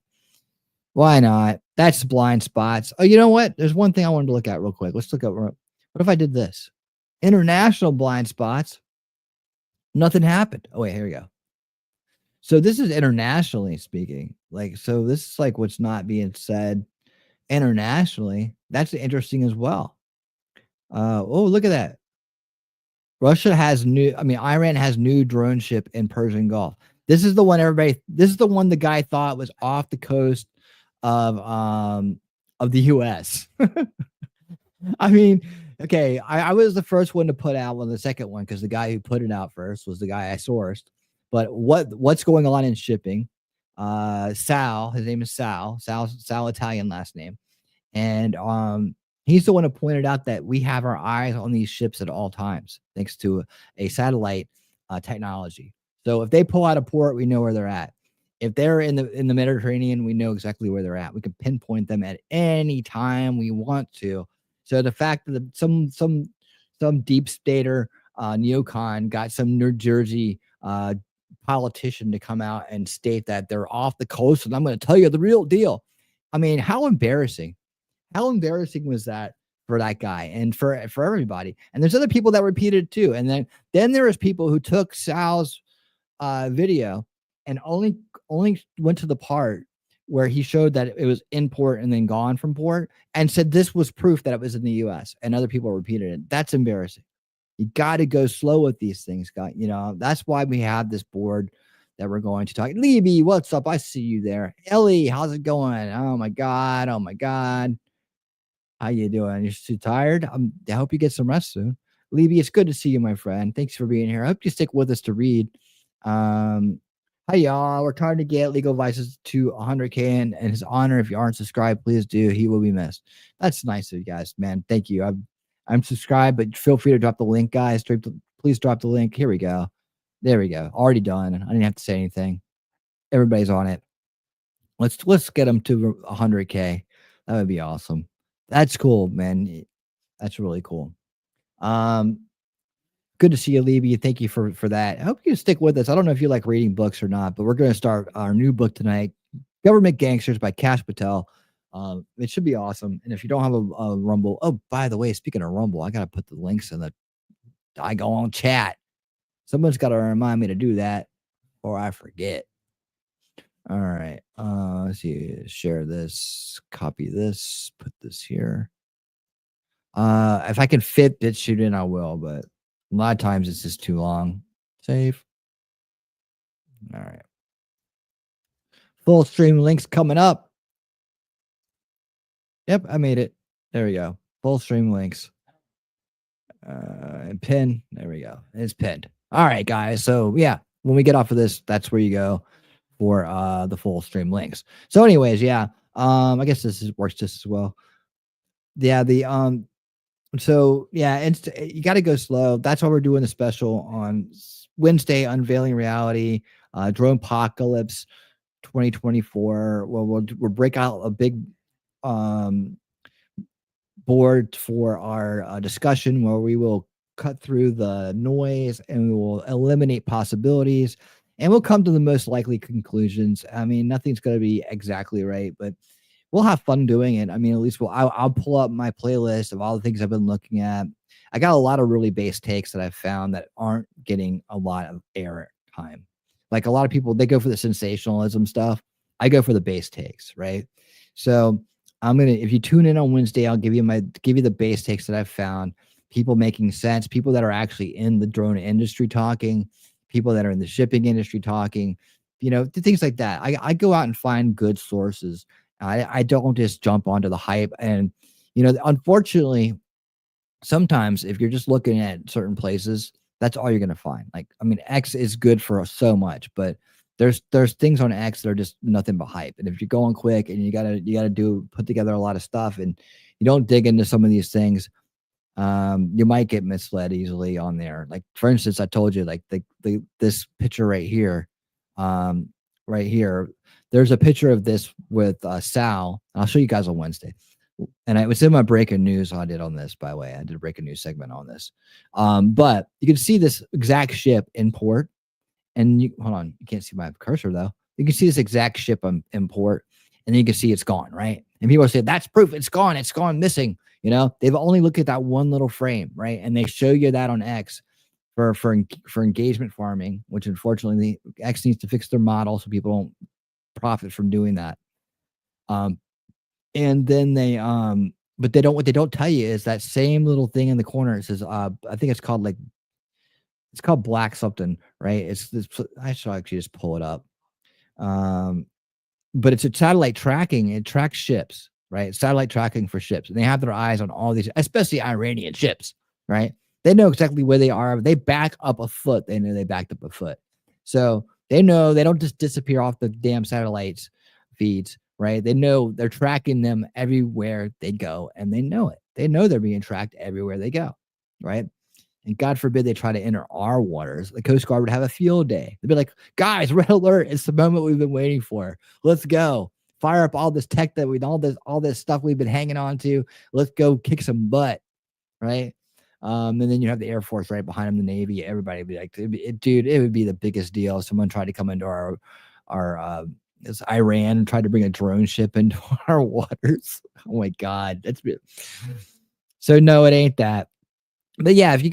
Why not? That's blind spots. Oh, you know what? There's one thing I wanted to look at real quick. Let's look at what if I did this? International blind spots. Nothing happened. Oh, wait, here we go. So this is internationally speaking. Like, so this is like what's not being said internationally. That's interesting as well. Oh, look at that. Russia has Iran has new drone ship in Persian Gulf. This is the one this is the one the guy thought was off the coast of the US. I mean, okay, I was the first one to put out the second one because the guy who put it out first was the guy I sourced. But what's going on in shipping? Sal, his name is Sal Italian last name. And he's the one who pointed out that we have our eyes on these ships at all times, thanks to a satellite technology. So if they pull out a port, we know where they're at. If they're in the Mediterranean, we know exactly where they're at. We can pinpoint them at any time we want to. So the fact that some deep stater neocon got some New Jersey politician to come out and state that they're off the coast and I'm going to tell you the real deal. I mean, how embarrassing. How embarrassing was that for that guy and for everybody? And there's other people that repeated it too. And then there was people who took Sal's video and only went to the part where he showed that it was in port and then gone from port and said this was proof that it was in the US and other people repeated it. That's embarrassing. You got to go slow with these things, guys. You know, that's why we have this board that we're going to talk. Libby, what's up? I see you there. Ellie, how's it going? Oh my God. Oh my God. How you doing? You're too tired? I hope you get some rest soon. Libby, it's good to see you, my friend. Thanks for being here. I hope you stick with us to read. Hi, y'all. We're trying to get Legal Vices to 100K in his honor. If you aren't subscribed, please do. He will be missed. That's nice of you guys, man. Thank you. I'm subscribed, but feel free to drop the link, guys. Please drop the link. Here we go. There we go. Already done. I didn't have to say anything. Everybody's on it. Let's get them to 100K. That would be awesome. That's cool, man. That's really cool. Good to see you, Libby. Thank you for that. I hope you stick with us. I don't know if you like reading books or not, but we're going to start our new book tonight, Government Gangsters by Kash Patel. It should be awesome. And if you don't have a Rumble, oh, by the way, speaking of Rumble, I got to put the links in the on chat. Someone's got to remind me to do that or I forget. All right. Let's see. Share this, copy this, put this here. If I can fit BitChute in, I will, but a lot of times it's just too long. Save. All right. Full stream links coming up. Yep, I made it. There we go. Full stream links. And pin. There we go. It's pinned. All right, guys. So yeah, when we get off of this, that's where you go for the full stream links. So anyways, yeah. I guess this works just as well. Yeah, so yeah, you got to go slow. That's why we're doing the special on Wednesday, Unveiling Reality, Drone Apocalypse 2024. Well, we'll break out a big board for our discussion where we will cut through the noise and we will eliminate possibilities and we'll come to the most likely conclusions. I mean, nothing's going to be exactly right, but we'll have fun doing it. I mean, at least I'll pull up my playlist of all the things I've been looking at. I got a lot of really base takes that I've found that aren't getting a lot of air time. Like a lot of people, they go for the sensationalism stuff. I go for the base takes, right? So if you tune in on Wednesday, I'll give you the base takes that I've found. People making sense, people that are actually in the drone industry talking, people that are in the shipping industry talking, things like that. I go out and find good sources. I don't just jump onto the hype. And, unfortunately, sometimes if you're just looking at certain places, that's all you're going to find. Like, I mean, X is good for so much, but there's things on X that are just nothing but hype. And if you're going quick and you gotta put together a lot of stuff and you don't dig into some of these things, you might get misled easily on there. Like, for instance, I told you, like, this picture um, right here. There's a picture of this with Sal. I'll show you guys on Wednesday. And it was in my breaking news I did on this, by the way. I did a breaking news segment on this. But you can see this exact ship in port. And you hold on, you can't see my cursor though. You can see this exact ship in port, and then you can see it's gone, right? And people say that's proof it's gone missing. You know, they've only looked at that one little frame, right? And they show you that on X for engagement farming, which unfortunately X needs to fix their model so people don't profit from doing that. And then but they don't, what they don't tell you is that same little thing in the corner. It says, I think it's called black something, right? It's this. I should actually just pull it up. But it's a satellite tracking. It tracks ships, right? Satellite tracking for ships, and they have their eyes on all these, especially Iranian ships, right? They know exactly where they are. They back up a foot. They know they backed up a foot, so they know they don't just disappear off the damn satellites feeds, right? They know they're tracking them everywhere they go, and they know it. They know they're being tracked everywhere they go, right? And God forbid they try to enter our waters. The Coast Guard would have a field day. They'd be like, guys, red alert. It's the moment we've been waiting for. Let's go. Fire up all this tech that all this stuff we've been hanging on to. Let's go kick some butt. Right. And then you have the Air Force right behind them, the Navy. Everybody would be like, dude, it would be the biggest deal if someone tried to come into our this Iran and tried to bring a drone ship into our waters. Oh my God. So no, it ain't that. But yeah, if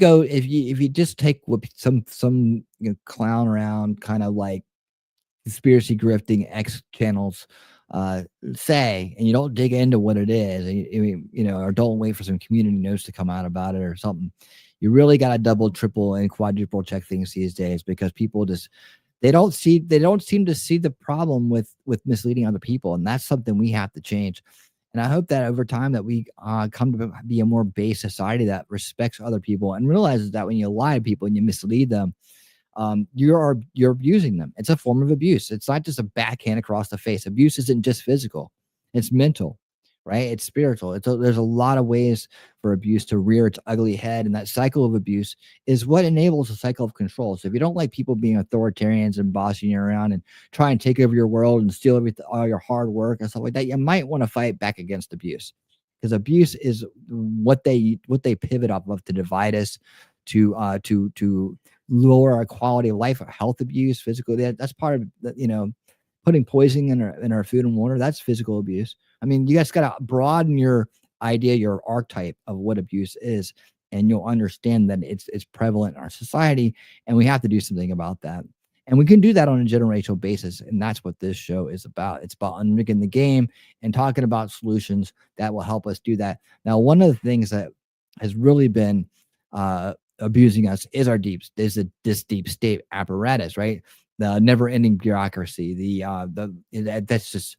you just take what some clown around kind of like conspiracy grifting X channels say, and you don't dig into what it is, or don't wait for some community notes to come out about it or something, you really got to double, triple, and quadruple check things these days, because people just they don't seem to see the problem with misleading other people, and that's something we have to change. And I hope that over time that we come to be a more base society that respects other people and realizes that when you lie to people and you mislead them, you're abusing them. It's a form of abuse. It's not just a backhand across the face. Abuse isn't just physical; it's mental, right? It's spiritual. There's a lot of ways for abuse to rear its ugly head, and that cycle of abuse is what enables a cycle of control. So if you don't like people being authoritarians and bossing you around and try and take over your world and steal all your hard work and stuff like that, you might want to fight back against abuse, because abuse is what they pivot off of to divide us, to lower our quality of life. Health abuse, physical, that's part of putting poison in our food and water. That's physical abuse. I mean, you guys got to broaden your idea, your archetype of what abuse is, and you'll understand that it's prevalent in our society, and we have to do something about that. And we can do that on a generational basis, and that's what this show is about. It's about unrigging the game and talking about solutions that will help us do that. Now, one of the things that has really been abusing us is this deep state apparatus, right? The never-ending bureaucracy, that's just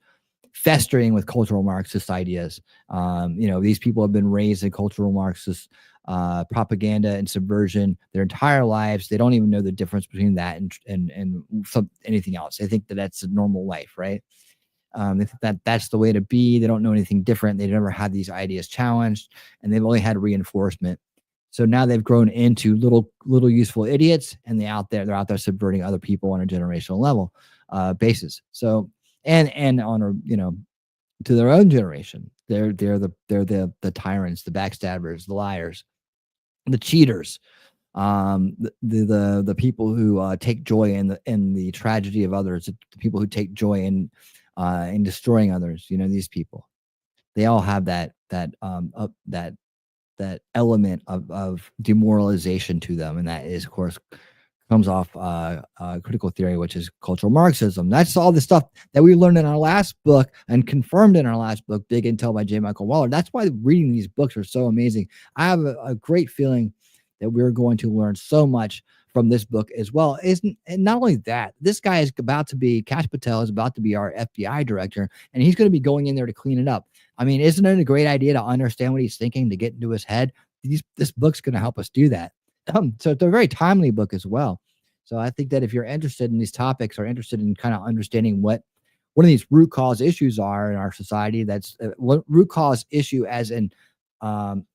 festering with cultural Marxist ideas. These people have been raised in cultural Marxist propaganda and subversion their entire lives. They don't even know the difference between that and anything else. They think that that's a normal life, right? They think that's the way to be. They don't know anything different. They've never had these ideas challenged, and they've only had reinforcement. So now they've grown into little useful idiots, and they're out there subverting other people on a generational level basis. So and on to their own generation, they're the tyrants, the backstabbers, the liars, the cheaters, the people who take joy in the tragedy of others, the people who take joy in destroying others. These people, they all have that element of demoralization to them, and that is, of course, comes off critical theory, which is cultural Marxism. That's all the stuff that we learned in our last book and confirmed in our last book, Big Intel by J. Michael Waller. That's why reading these books are so amazing. I have a great feeling that we're going to learn so much from this book as well. And not only that, this guy is Kash Patel is about to be our FBI director, and he's going to be going in there to clean it up. I mean, isn't it a great idea to understand what he's thinking, to get into his head? this book's going to help us do that. So it's a very timely book as well. So I think that if you're interested in these topics or interested in kind of understanding what one of these root cause issues are in our society, that's what root cause issue as in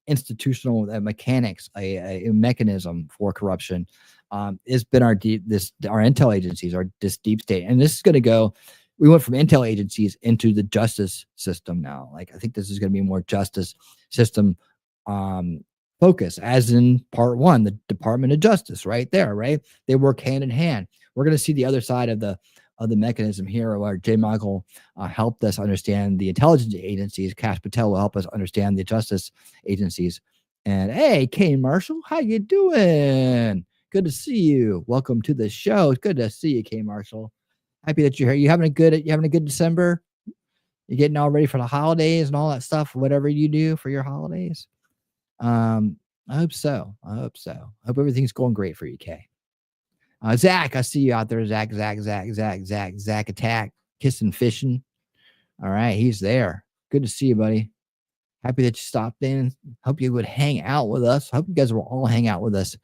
institutional mechanics, a mechanism for corruption, has been our intel agencies, this deep state. And this is going to go, we went from intel agencies into the justice system now. Like, I think this is going to be more justice system focus, as in part one, the Department of Justice, right there, right? They work hand in hand. We're going to see the other side of the mechanism here, where J. Michael helped us understand the intelligence agencies. Kash Patel will help us understand the justice agencies. And hey, K. Marshall, how you doing? Good to see you. Welcome to the show. It's good to see you, K. Marshall. Happy that you're here. You having a good December? You getting all ready for the holidays and all that stuff, whatever you do for your holidays? I hope so. I hope everything's going great for you, Kay. Zach, I see you out there. Zach Attack, kissing, fishing. All right, he's there. Good to see you, buddy. Happy that you stopped in. Hope you would hang out with us. Hope you guys will all hang out with us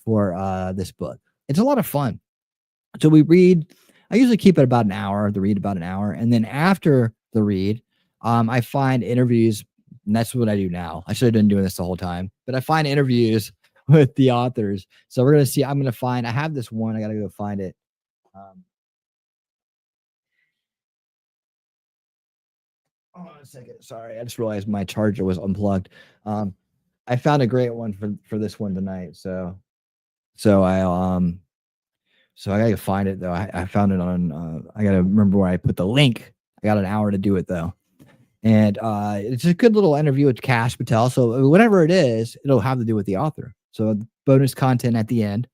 for this book. It's a lot of fun. So we read. I usually keep it about an hour. The read about an hour, and then after the read, I find interviews. And that's what I do now. I should have been doing this the whole time, but I find interviews with the authors. So we're going to see. I have this one. I got to go find it. Hold on a second. Sorry. I just realized my charger was unplugged. I found a great one for this one tonight. So I got to find it though. I found it on, I got to remember where I put the link. I got an hour to do it though. And it's a good little interview with Kash Patel. So whatever it is, it'll have to do with the author. So bonus content at the end.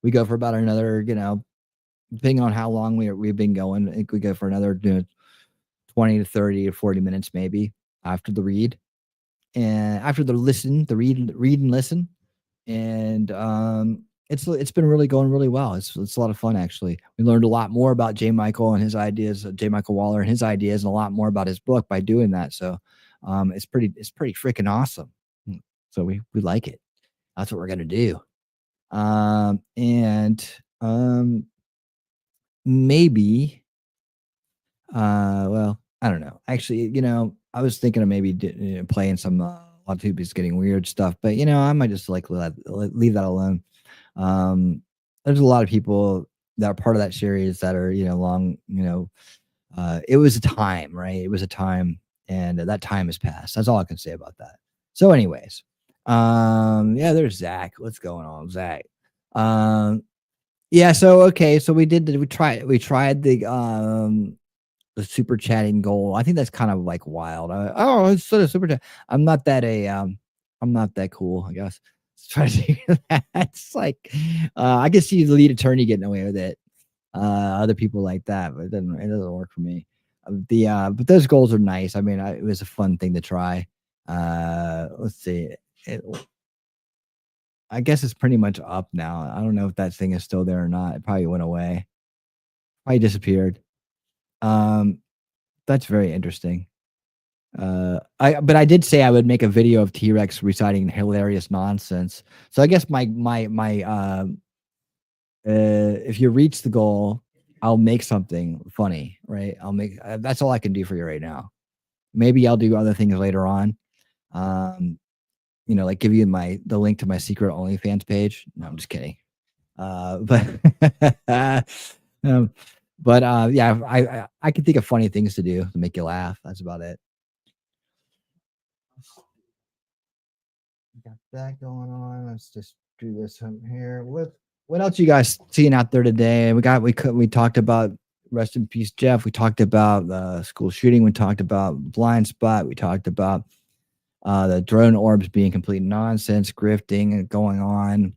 We go for about another, depending on how long we've been going, I think we go for another 20 to 30 or 40 minutes maybe after the read. And after the read and listen. And it's been really going really well. It's a lot of fun, actually. We learned a lot more about J. Michael and his ideas, J. Michael Waller and his ideas, and a lot more about his book by doing that. So it's pretty freaking awesome. So we like it. That's what we're gonna do. Maybe well, I don't know. Actually, I was thinking of maybe playing some a lot of people is getting weird stuff, but I might just like leave that alone. There's a lot of people that are part of that series that are long. It was a time, right? It was a time, and that time has passed. That's all I can say about that. So, anyways, yeah, there's Zach. What's going on, Zach? Yeah. So okay. So we tried the super chatting goal. I think that's kind of like wild. It's sort of super chat. I'm not that cool, I guess. Try to do that. It's like I can see the lead attorney getting away with it. Other people like that, but it doesn't work for me. But those goals are nice. I mean, it was a fun thing to try. Let's see. I guess it's pretty much up now. I don't know if that thing is still there or not. It probably went away. Probably disappeared. That's very interesting. But I did say I would make a video of T-Rex reciting hilarious nonsense. So I guess my if you reach the goal, I'll make something funny, right? That's all I can do for you right now. Maybe I'll do other things later on. Like give you the link to my secret OnlyFans page. No, I'm just kidding. Yeah, I can think of funny things to do to make you laugh. That's about it. Got that going on. Let's just do this from here. What else you guys seeing out there today? We talked about rest in peace, Jeff. We talked about the school shooting. We talked about blind spot. We talked about the drone orbs being complete nonsense, grifting and going on.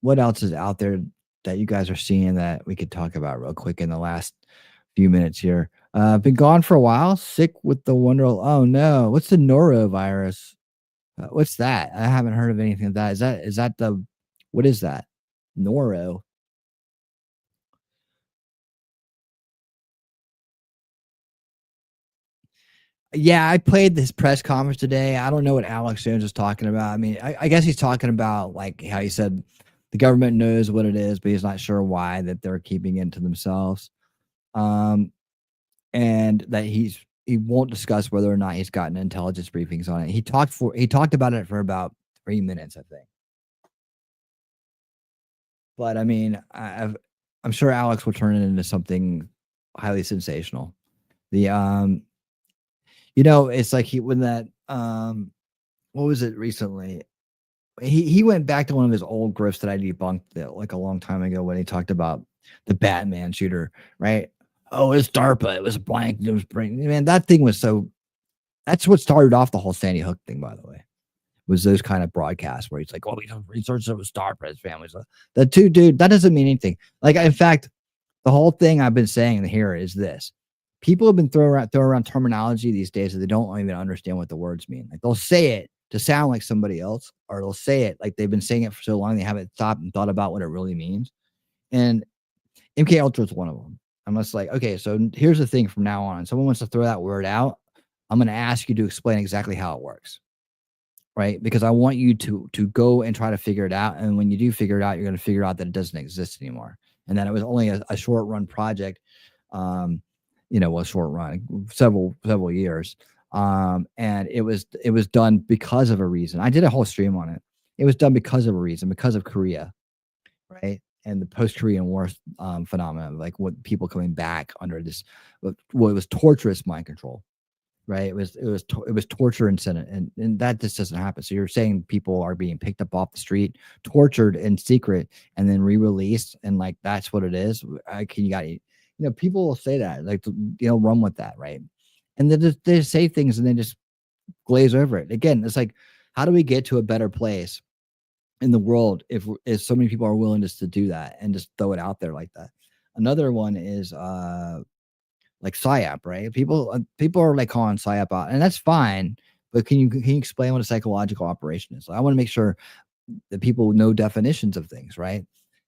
What else is out there that you guys are seeing that we could talk about real quick in the last few minutes here? Been gone for a while, sick with the oh no, what's the norovirus? What's that? I haven't heard of anything of that. Is that what is that? Noro. Yeah, I played this press conference today. I don't know what Alex Jones is talking about. I mean, I guess he's talking about like how he said the government knows what it is, but he's not sure why that they're keeping it to themselves. And that he won't discuss whether or not he's gotten intelligence briefings on it. He talked about it for about 3 minutes, I think. But I mean, I'm sure Alex will turn it into something highly sensational. The it's like when that what was it recently? He went back to one of his old grifts that I debunked like a long time ago when he talked about the Batman shooter, right? Oh, it's DARPA. It was blank. It was man, that thing was so. That's what started off the whole Sandy Hook thing, by the way. Was those kind of broadcasts where he's like, "Oh, we don't research it was DARPA." His family's the two, dude. That doesn't mean anything. Like, in fact, the whole thing I've been saying here is this: people have been throwing around terminology these days that they don't even understand what the words mean. Like, they'll say it to sound like somebody else, or they'll say it like they've been saying it for so long they haven't stopped and thought about what it really means. And MK Ultra is one of them. I'm just like, okay, so here's the thing from now on. Someone wants to throw that word out, I'm going to ask you to explain exactly how it works, right? Because I want you to go and try to figure it out. And when you do figure it out, you're going to figure out that it doesn't exist anymore, and that it was only a short run project. Short run, several years. And it was done because of a reason. I did a whole stream on it. It was done because of a reason, because of Korea, right? And the post-Korean War phenomenon, like what people coming back under this, it was torturous mind control, right? It was torture and Senate, and that just doesn't happen. So you're saying people are being picked up off the street, tortured in secret, and then re-released, and like that's what it is. People will say that, like, run with that, right? And then they say things and then just glaze over it. Again, it's like, how do we get to a better place in the world if so many people are willing just to do that and just throw it out there like that? Another one is like PSYOP, right? People are like calling PSYOP out, and that's fine. But can you explain what a psychological operation is? I want to make sure that people know definitions of things, right?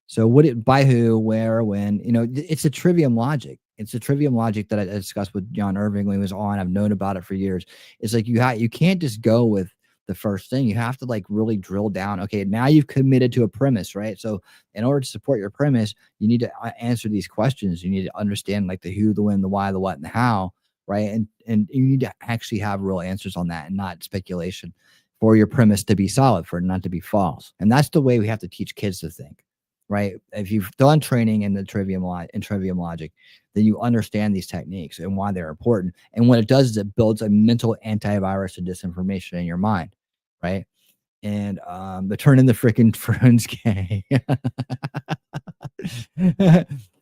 So by who, where, when, it's a trivium logic. It's a trivium logic that I discussed with John Irving when he was on. I've known about it for years. It's like you can't just go with the first thing. You have to like really drill down. Okay, now you've committed to a premise, right? So in order to support your premise, you need to answer these questions. You need to understand like the who, the when, the why, the what, and the how, right? And you need to actually have real answers on that and not speculation for your premise to be solid, for it not to be false. And that's the way we have to teach kids to think, right? If you've done training in the trivium logic, then you understand these techniques and why they're important. And what it does is it builds a mental antivirus to disinformation in your mind, right? And the turn in the freaking phones gay.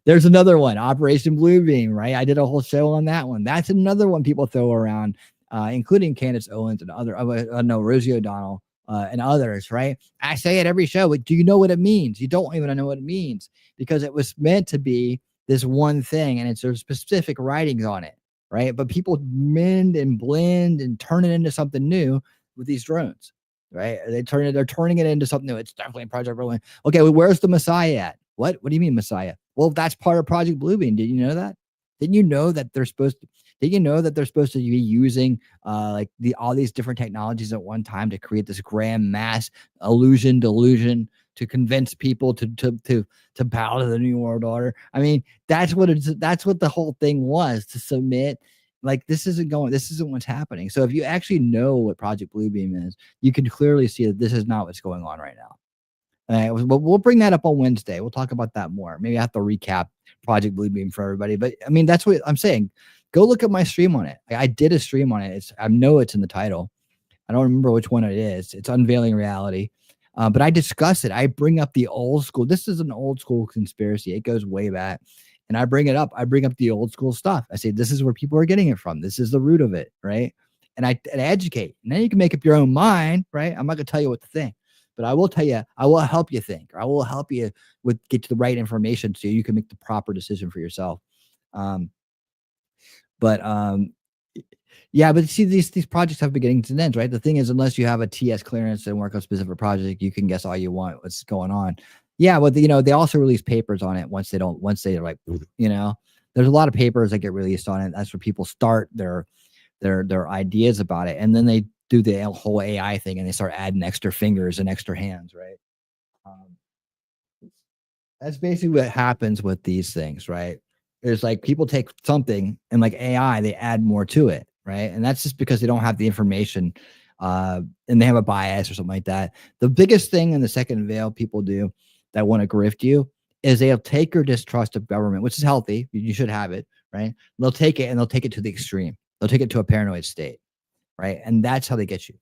There's another one, Operation Bluebeam, right? I did a whole show on that one. That's another one people throw around, including Candace Owens and Rosie O'Donnell and others, right? I say it every show. But do you know what it means? You don't even know what it means, because it was meant to be this one thing, and there's specific writings on it, right? But people mend and blend and turn it into something new with these drones, right? They're turning it into something new. It's definitely Project Berlin. Okay, well, where's the Messiah at? What do you mean Messiah? Well, that's part of Project Bluebeam. Did you know that? Didn't you know that they're supposed to be using all these different technologies at one time to create this grand mass delusion to convince people to bow to the New World Order? I mean, that's what the whole thing was, to submit. Like, this isn't what's happening. So if you actually know what Project Bluebeam is, you can clearly see that this is not what's going on right now. But we'll bring that up on Wednesday. We'll talk about that more. Maybe I have to recap Project Bluebeam for everybody. But I mean, that's what I'm saying. Go look at my stream on it. I did a stream on it. I know it's in the title. I don't remember which one it is. It's Unveiling Reality. But I discuss it. I bring up the old school. This is an old school conspiracy. It goes way back. And I bring it up. I bring up the old school stuff. I say, this is where people are getting it from. This is the root of it, right? And I educate. And then you can make up your own mind, right? I'm not going to tell you what to think. But I will tell you, I will help you think, or I will help you get to the right information so you can make the proper decision for yourself. But see, these projects have beginnings and ends, right? The thing is, unless you have a TS clearance and work on a specific project, you can guess all you want what's going on. Yeah, but they also release papers on it once they're like, there's a lot of papers that get released on it. That's where people start their their ideas about it, and then they do the whole AI thing, and they start adding extra fingers and extra hands, right? Um, that's basically what happens with these things, right? It's like people take something and like AI, they add more to it, right? And that's just because they don't have the information, and they have a bias or something like that. The biggest thing in the second veil people do that want to grift you is they'll take your distrust of government, which is healthy. You should have it, right? They'll take it and they'll take it to the extreme. They'll take it to a paranoid state, right? And that's how they get you.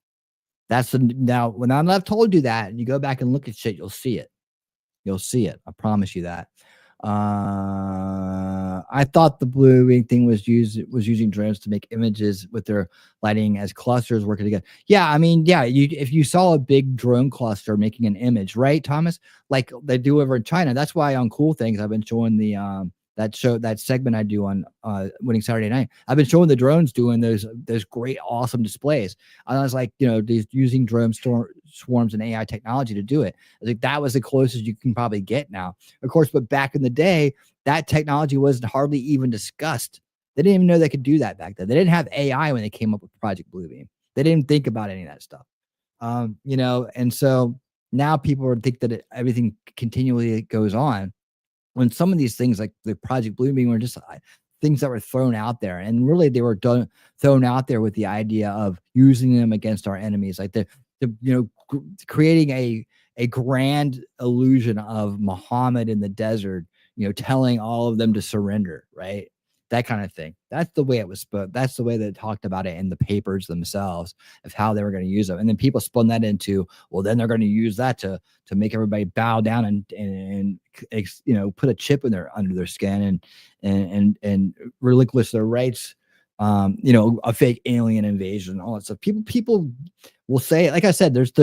That's the now when I've told you that, and you go back and look at shit, you'll see it. You'll see it. I promise you that. I thought the blue ring thing was using drones to make images with their lighting as clusters working together. Yeah, I mean, yeah, if you saw a big drone cluster making an image, right, Thomas? Like they do over in China. That's why on Cool Things I've been showing the that segment I do on Winning Saturday Night. I've been showing the drones doing those great, awesome displays. I was like, these using drone swarms and AI technology to do it. I think that was the closest you can probably get now. Of course, but back in the day, that technology wasn't hardly even discussed. They didn't even know they could do that back then. They didn't have AI when they came up with Project Bluebeam. They didn't think about any of that stuff. And so now people think that everything continually goes on, when some of these things like the Project Bluebeam were just things that were thrown out there, and really they were thrown out there with the idea of using them against our enemies, like creating a grand illusion of Muhammad in the desert, telling all of them to surrender, right? That kind of thing. That's the way it was spoke. That's the way they talked about it in the papers themselves of how they were going to use them. And then people spun that into, well, then they're going to use that to make everybody bow down and put a chip under their skin and relinquish their rights. A fake alien invasion, all that stuff. People will say, like I said, there's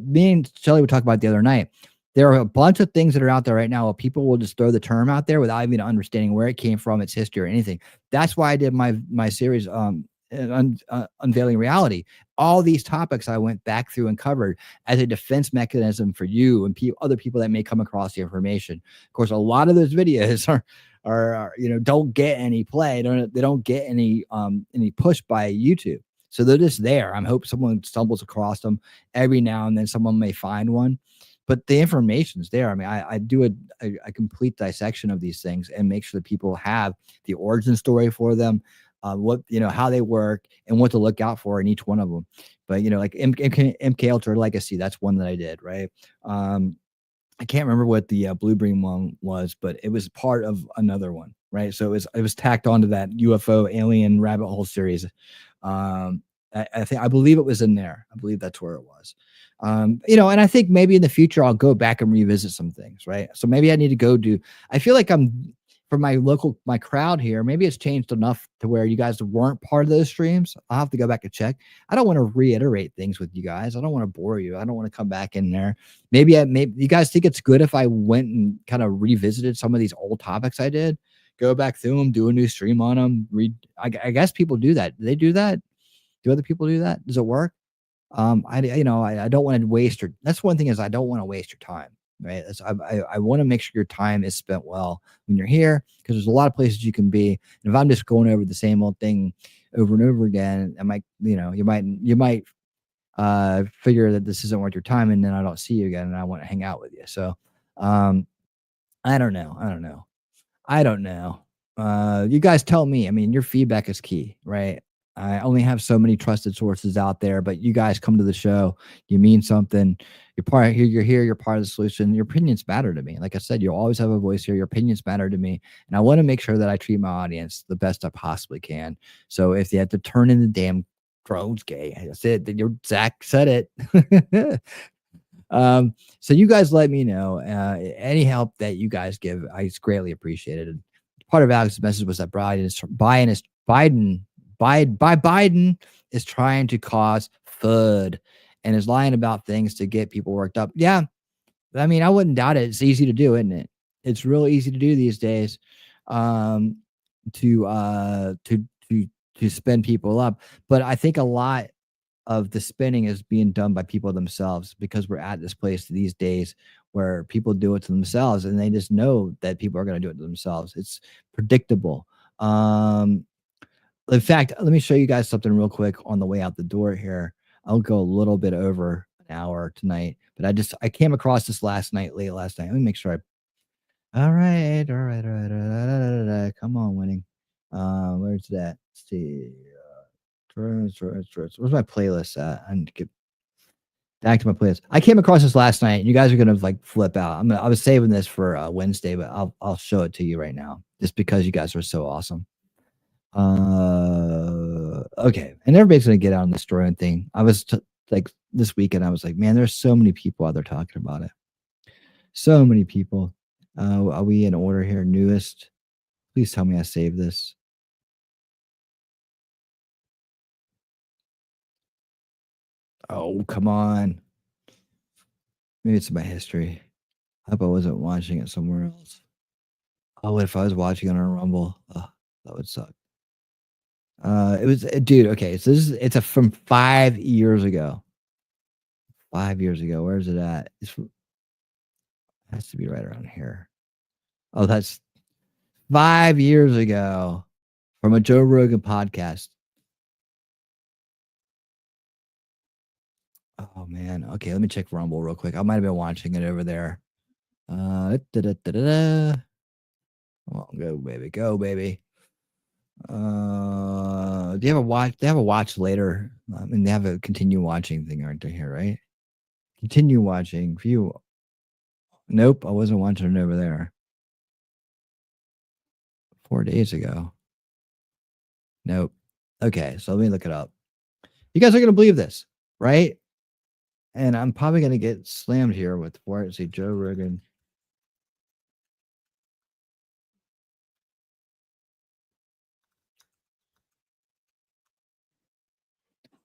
me and Shelly were talking about the other night. There are a bunch of things that are out there right now where people will just throw the term out there without even understanding where it came from, its history, or anything. That's why I did my series, Unveiling Reality. All these topics I went back through and covered as a defense mechanism for you and other people that may come across the information. Of course, a lot of those videos are don't get any play. They don't get any push by YouTube. So they're just there. I hope someone stumbles across them every now and then. Someone may find one. But the information's there. I mean, I do a complete dissection of these things and make sure that people have the origin story for them, what how they work and what to look out for in each one of them. But like MK Ultra Legacy, that's one that I did, right? I can't remember what the Bluebeam one was, but it was part of another one, right? So it was tacked onto that UFO alien rabbit hole series. I believe it was in there. I believe that's where it was. And I think maybe in the future I'll go back and revisit some things, right? So maybe I need to go I feel like for my crowd here, maybe it's changed enough to where you guys weren't part of those streams. I'll have to go back and check. I don't want to reiterate things with you guys. I don't want to bore you. I don't want to come back in there. Maybe you guys think it's good if I went and kind of revisited some of these old topics I did, go back through them, do a new stream on them. I guess people do that. Do they do that? Do other people do that? Does it work? I don't want to waste that's one thing, is I don't want to waste your time, right? I want to make sure your time is spent well when you're here, because there's a lot of places you can be. And if I'm just going over the same old thing over and over again, I might, you might figure that this isn't worth your time, and then I don't see you again and I want to hang out with you. So, I don't know. You guys tell me. I mean, your feedback is key, right? I only have so many trusted sources out there, but you guys come to the show. You mean something. You're here. You're part of the solution. Your opinions matter to me. Like I said, you'll always have a voice here. Your opinions matter to me. And I want to make sure that I treat my audience the best I possibly can. So if they have to turn in the damn drones gay, that's it. Then Zach said it. So you guys let me know. Any help that you guys give, it's greatly appreciated. Part of Alex's message was that Biden is trying to cause FUD and is lying about things to get people worked up. Yeah. I mean, I wouldn't doubt it. It's easy to do, isn't it? It's real easy to do these days, to spin people up. But I think a lot of the spinning is being done by people themselves, because we're at this place these days where people do it to themselves and they just know that people are going to do it to themselves. It's predictable. In fact, let me show you guys something real quick on the way out the door here. I'll go a little bit over an hour tonight, but I came across this late last night. Let me make sure all right, all right, all right, all right, all right, all right. Come on, winning. Where's that? Let's see. Where's my playlist at? I need to get back to my playlist. I came across this last night, and you guys are gonna like flip out. I was saving this for Wednesday, but I'll show it to you right now, just because you guys are so awesome. Okay, and everybody's gonna get out on this drone thing. I was like this weekend, I was like, man, there's so many people out there talking about it. So many people. Are we in order here? Newest. Please tell me I saved this. Oh, come on. Maybe it's my history. I hope I wasn't watching it somewhere else. Oh, what if I was watching it on Rumble? Oh, that would suck. It was, dude. Okay, so it's from 5 years ago. 5 years ago. Where's it at? It has to be right around here. Oh, that's 5 years ago from a Joe Rogan podcast. Oh man. Okay, let me check Rumble real quick. I might have been watching it over there. Come on, go baby, go baby. Do you have a watch? They have a watch later. I mean, they have a continue watching thing, aren't they here, right? Continue watching. View. Nope, I wasn't watching it over there. 4 days ago. Nope. Okay, so let me look it up. You guys are gonna believe this, right? And I'm probably gonna get slammed here with where it say Joe Rogan.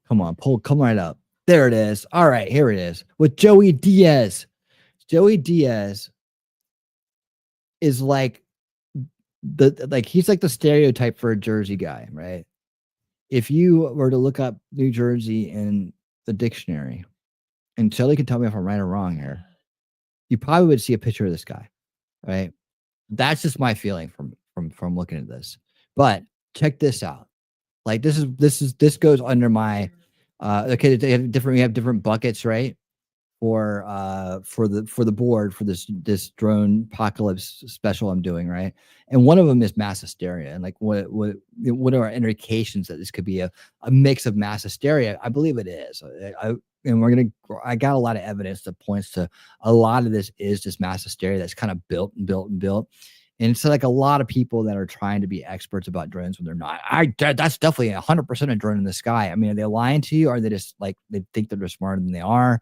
Come on, come right up. There it is. All right, here it is with Joey Diaz. Joey Diaz is like he's like the stereotype for a Jersey guy, right? If you were to look up New Jersey in the dictionary, and Shelly can tell me if I'm right or wrong here, you probably would see a picture of this guy, right? That's just my feeling from looking at this. But check this out. Like this goes under my okay, they have different, we have different buckets, right? For the board for this drone apocalypse special I'm doing, right? And one of them is mass hysteria, and like what are our indications that this could be a mix of mass hysteria? I believe it is. I got a lot of evidence that points to a lot of this is just mass hysteria that's kind of built and built and built. And it's like a lot of people that are trying to be experts about drones when they're not. That's definitely 100% a drone in the sky. I mean, are they lying to you? Or are they just like they think they're just smarter than they are?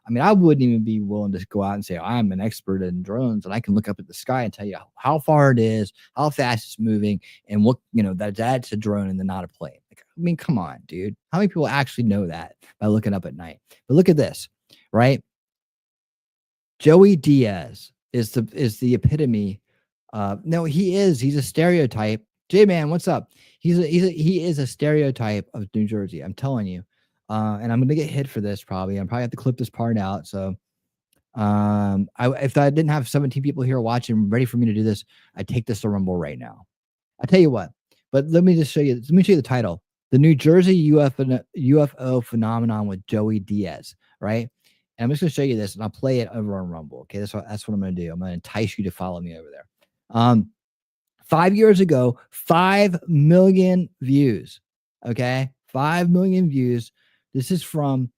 I mean, I wouldn't even be willing to go out and say I'm an expert in drones and I can look up at the sky and tell you how far it is, how fast it's moving, and what that's a drone and not a plane. Like, I mean, come on, dude. How many people actually know that by looking up at night? But look at this, right? Joey Diaz is the epitome. No, he's a stereotype. J-Man, what's up? He is a stereotype of New Jersey. I'm telling you. And I'm gonna get hit for this probably. I'm probably have to clip this part out. So if I didn't have 17 people here watching ready for me to do this, I'd take this to Rumble right now. I tell you what, but let me just show you. Let me show you the title: The New Jersey UFO Phenomenon with Joey Diaz. Right? And I'm just gonna show you this, and I'll play it over on Rumble. Okay, that's what I'm gonna do. I'm gonna entice you to follow me over there. 5 years ago, 5 million views. Okay, 5 million views. This is from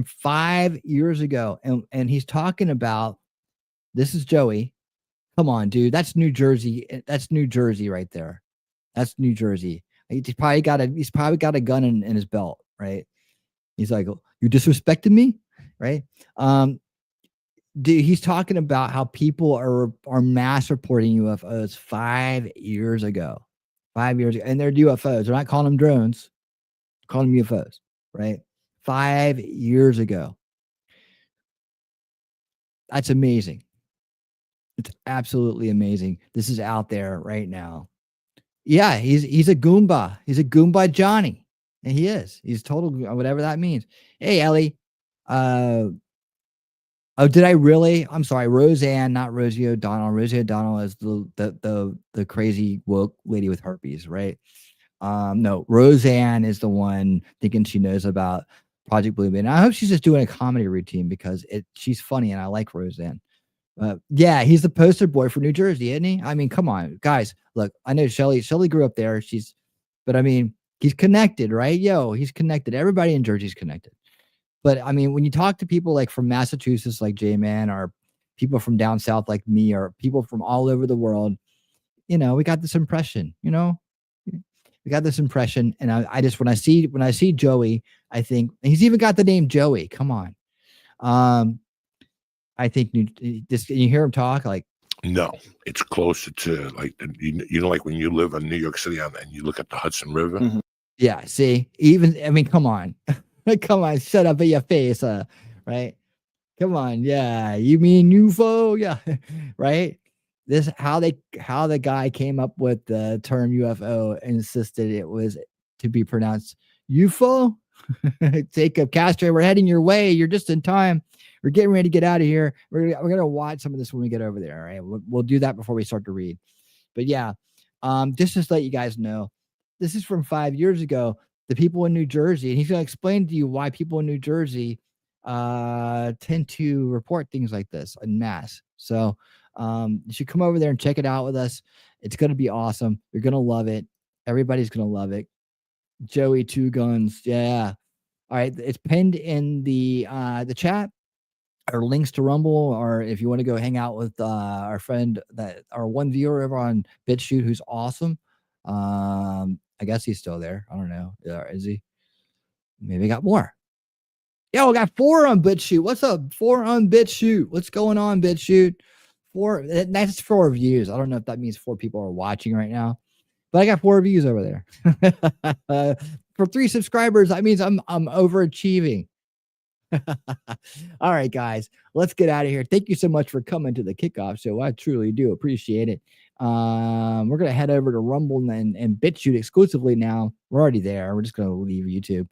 5 years ago, and he's talking about. This is Joey. Come on, dude. That's New Jersey. That's New Jersey right there. That's New Jersey. He's probably got a gun in his belt, right? He's like, you disrespected me, right? Dude, he's talking about how people are mass reporting UFOs 5 years ago. 5 years ago. And they're UFOs. They're not calling them drones. They're calling them UFOs, right? 5 years ago. That's amazing. It's absolutely amazing. This is out there right now. Yeah, he's a Goomba. He's a Goomba Johnny. And he is. He's total whatever that means. Hey, Ellie. Oh, did I really? I'm sorry, Roseanne, not Rosie O'Donnell. Rosie O'Donnell is the crazy woke lady with herpes, right? No, Roseanne is the one thinking she knows about Project Blue Man. I hope she's just doing a comedy routine because she's funny and I like Roseanne. Yeah, he's the poster boy for New Jersey, isn't he? I mean, come on, guys. Look, I know Shelly grew up there. But I mean, he's connected, right? Yo, he's connected. Everybody in Jersey's connected. But I mean, when you talk to people like from Massachusetts, like J-Man, or people from down south like me, or people from all over the world, we got this impression, we got this impression. And I just, when I see Joey, I think he's even got the name Joey. Come on. I think just, you hear him talk like, no, it's closer to like, like when you live in New York City and you look at the Hudson River. Mm-hmm. Yeah. See, come on, come on, shut up in your face. Right. Come on. Yeah. You mean UFO? Yeah. Right. This, how the guy came up with the term UFO and insisted it was to be pronounced UFO. Jacob Castro, we're heading your way. You're just in time. We're getting ready to get out of here. We're gonna watch some of this when we get over there. All right, we'll do that before we start to read. But yeah, just to let you guys know, this is from 5 years ago. The people in New Jersey, and he's gonna explain to you why people in New Jersey tend to report things like this en masse. So you should come over there and check it out with us. It's gonna be awesome. You're gonna love it. Everybody's gonna love it. Joey Two Guns, yeah. All right, it's pinned in the chat. Our links to Rumble, or if you want to go hang out with our friend, our one viewer over on BitChute, who's awesome. I guess he's still there. I don't know. Is he? Maybe got more. Yeah, we got 4 on BitChute. What's up? 4 on BitChute. What's going on, BitChute? 4. That's 4 views. I don't know if that means 4 people are watching right now, but I got 4 views over there. For 3 subscribers, that means I'm overachieving. All right, guys, let's get out of here. Thank you so much for coming to the kickoff show. I truly do appreciate it. We're going to head over to Rumble and BitChute exclusively now. We're already there. We're just going to leave YouTube.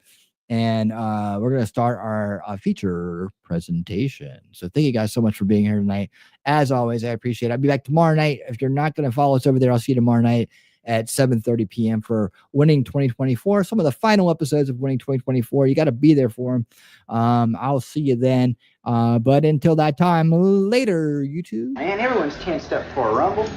And we're going to start our feature presentation. So thank you guys so much for being here tonight. As always, I appreciate it. I'll be back tomorrow night. If you're not going to follow us over there, I'll see you tomorrow night at 7:30 p.m. for Winning 2024. Some of the final episodes of Winning 2024. You got to be there for them. I'll see you then. But until that time, later, YouTube. Man, everyone's tensed up for a rumble.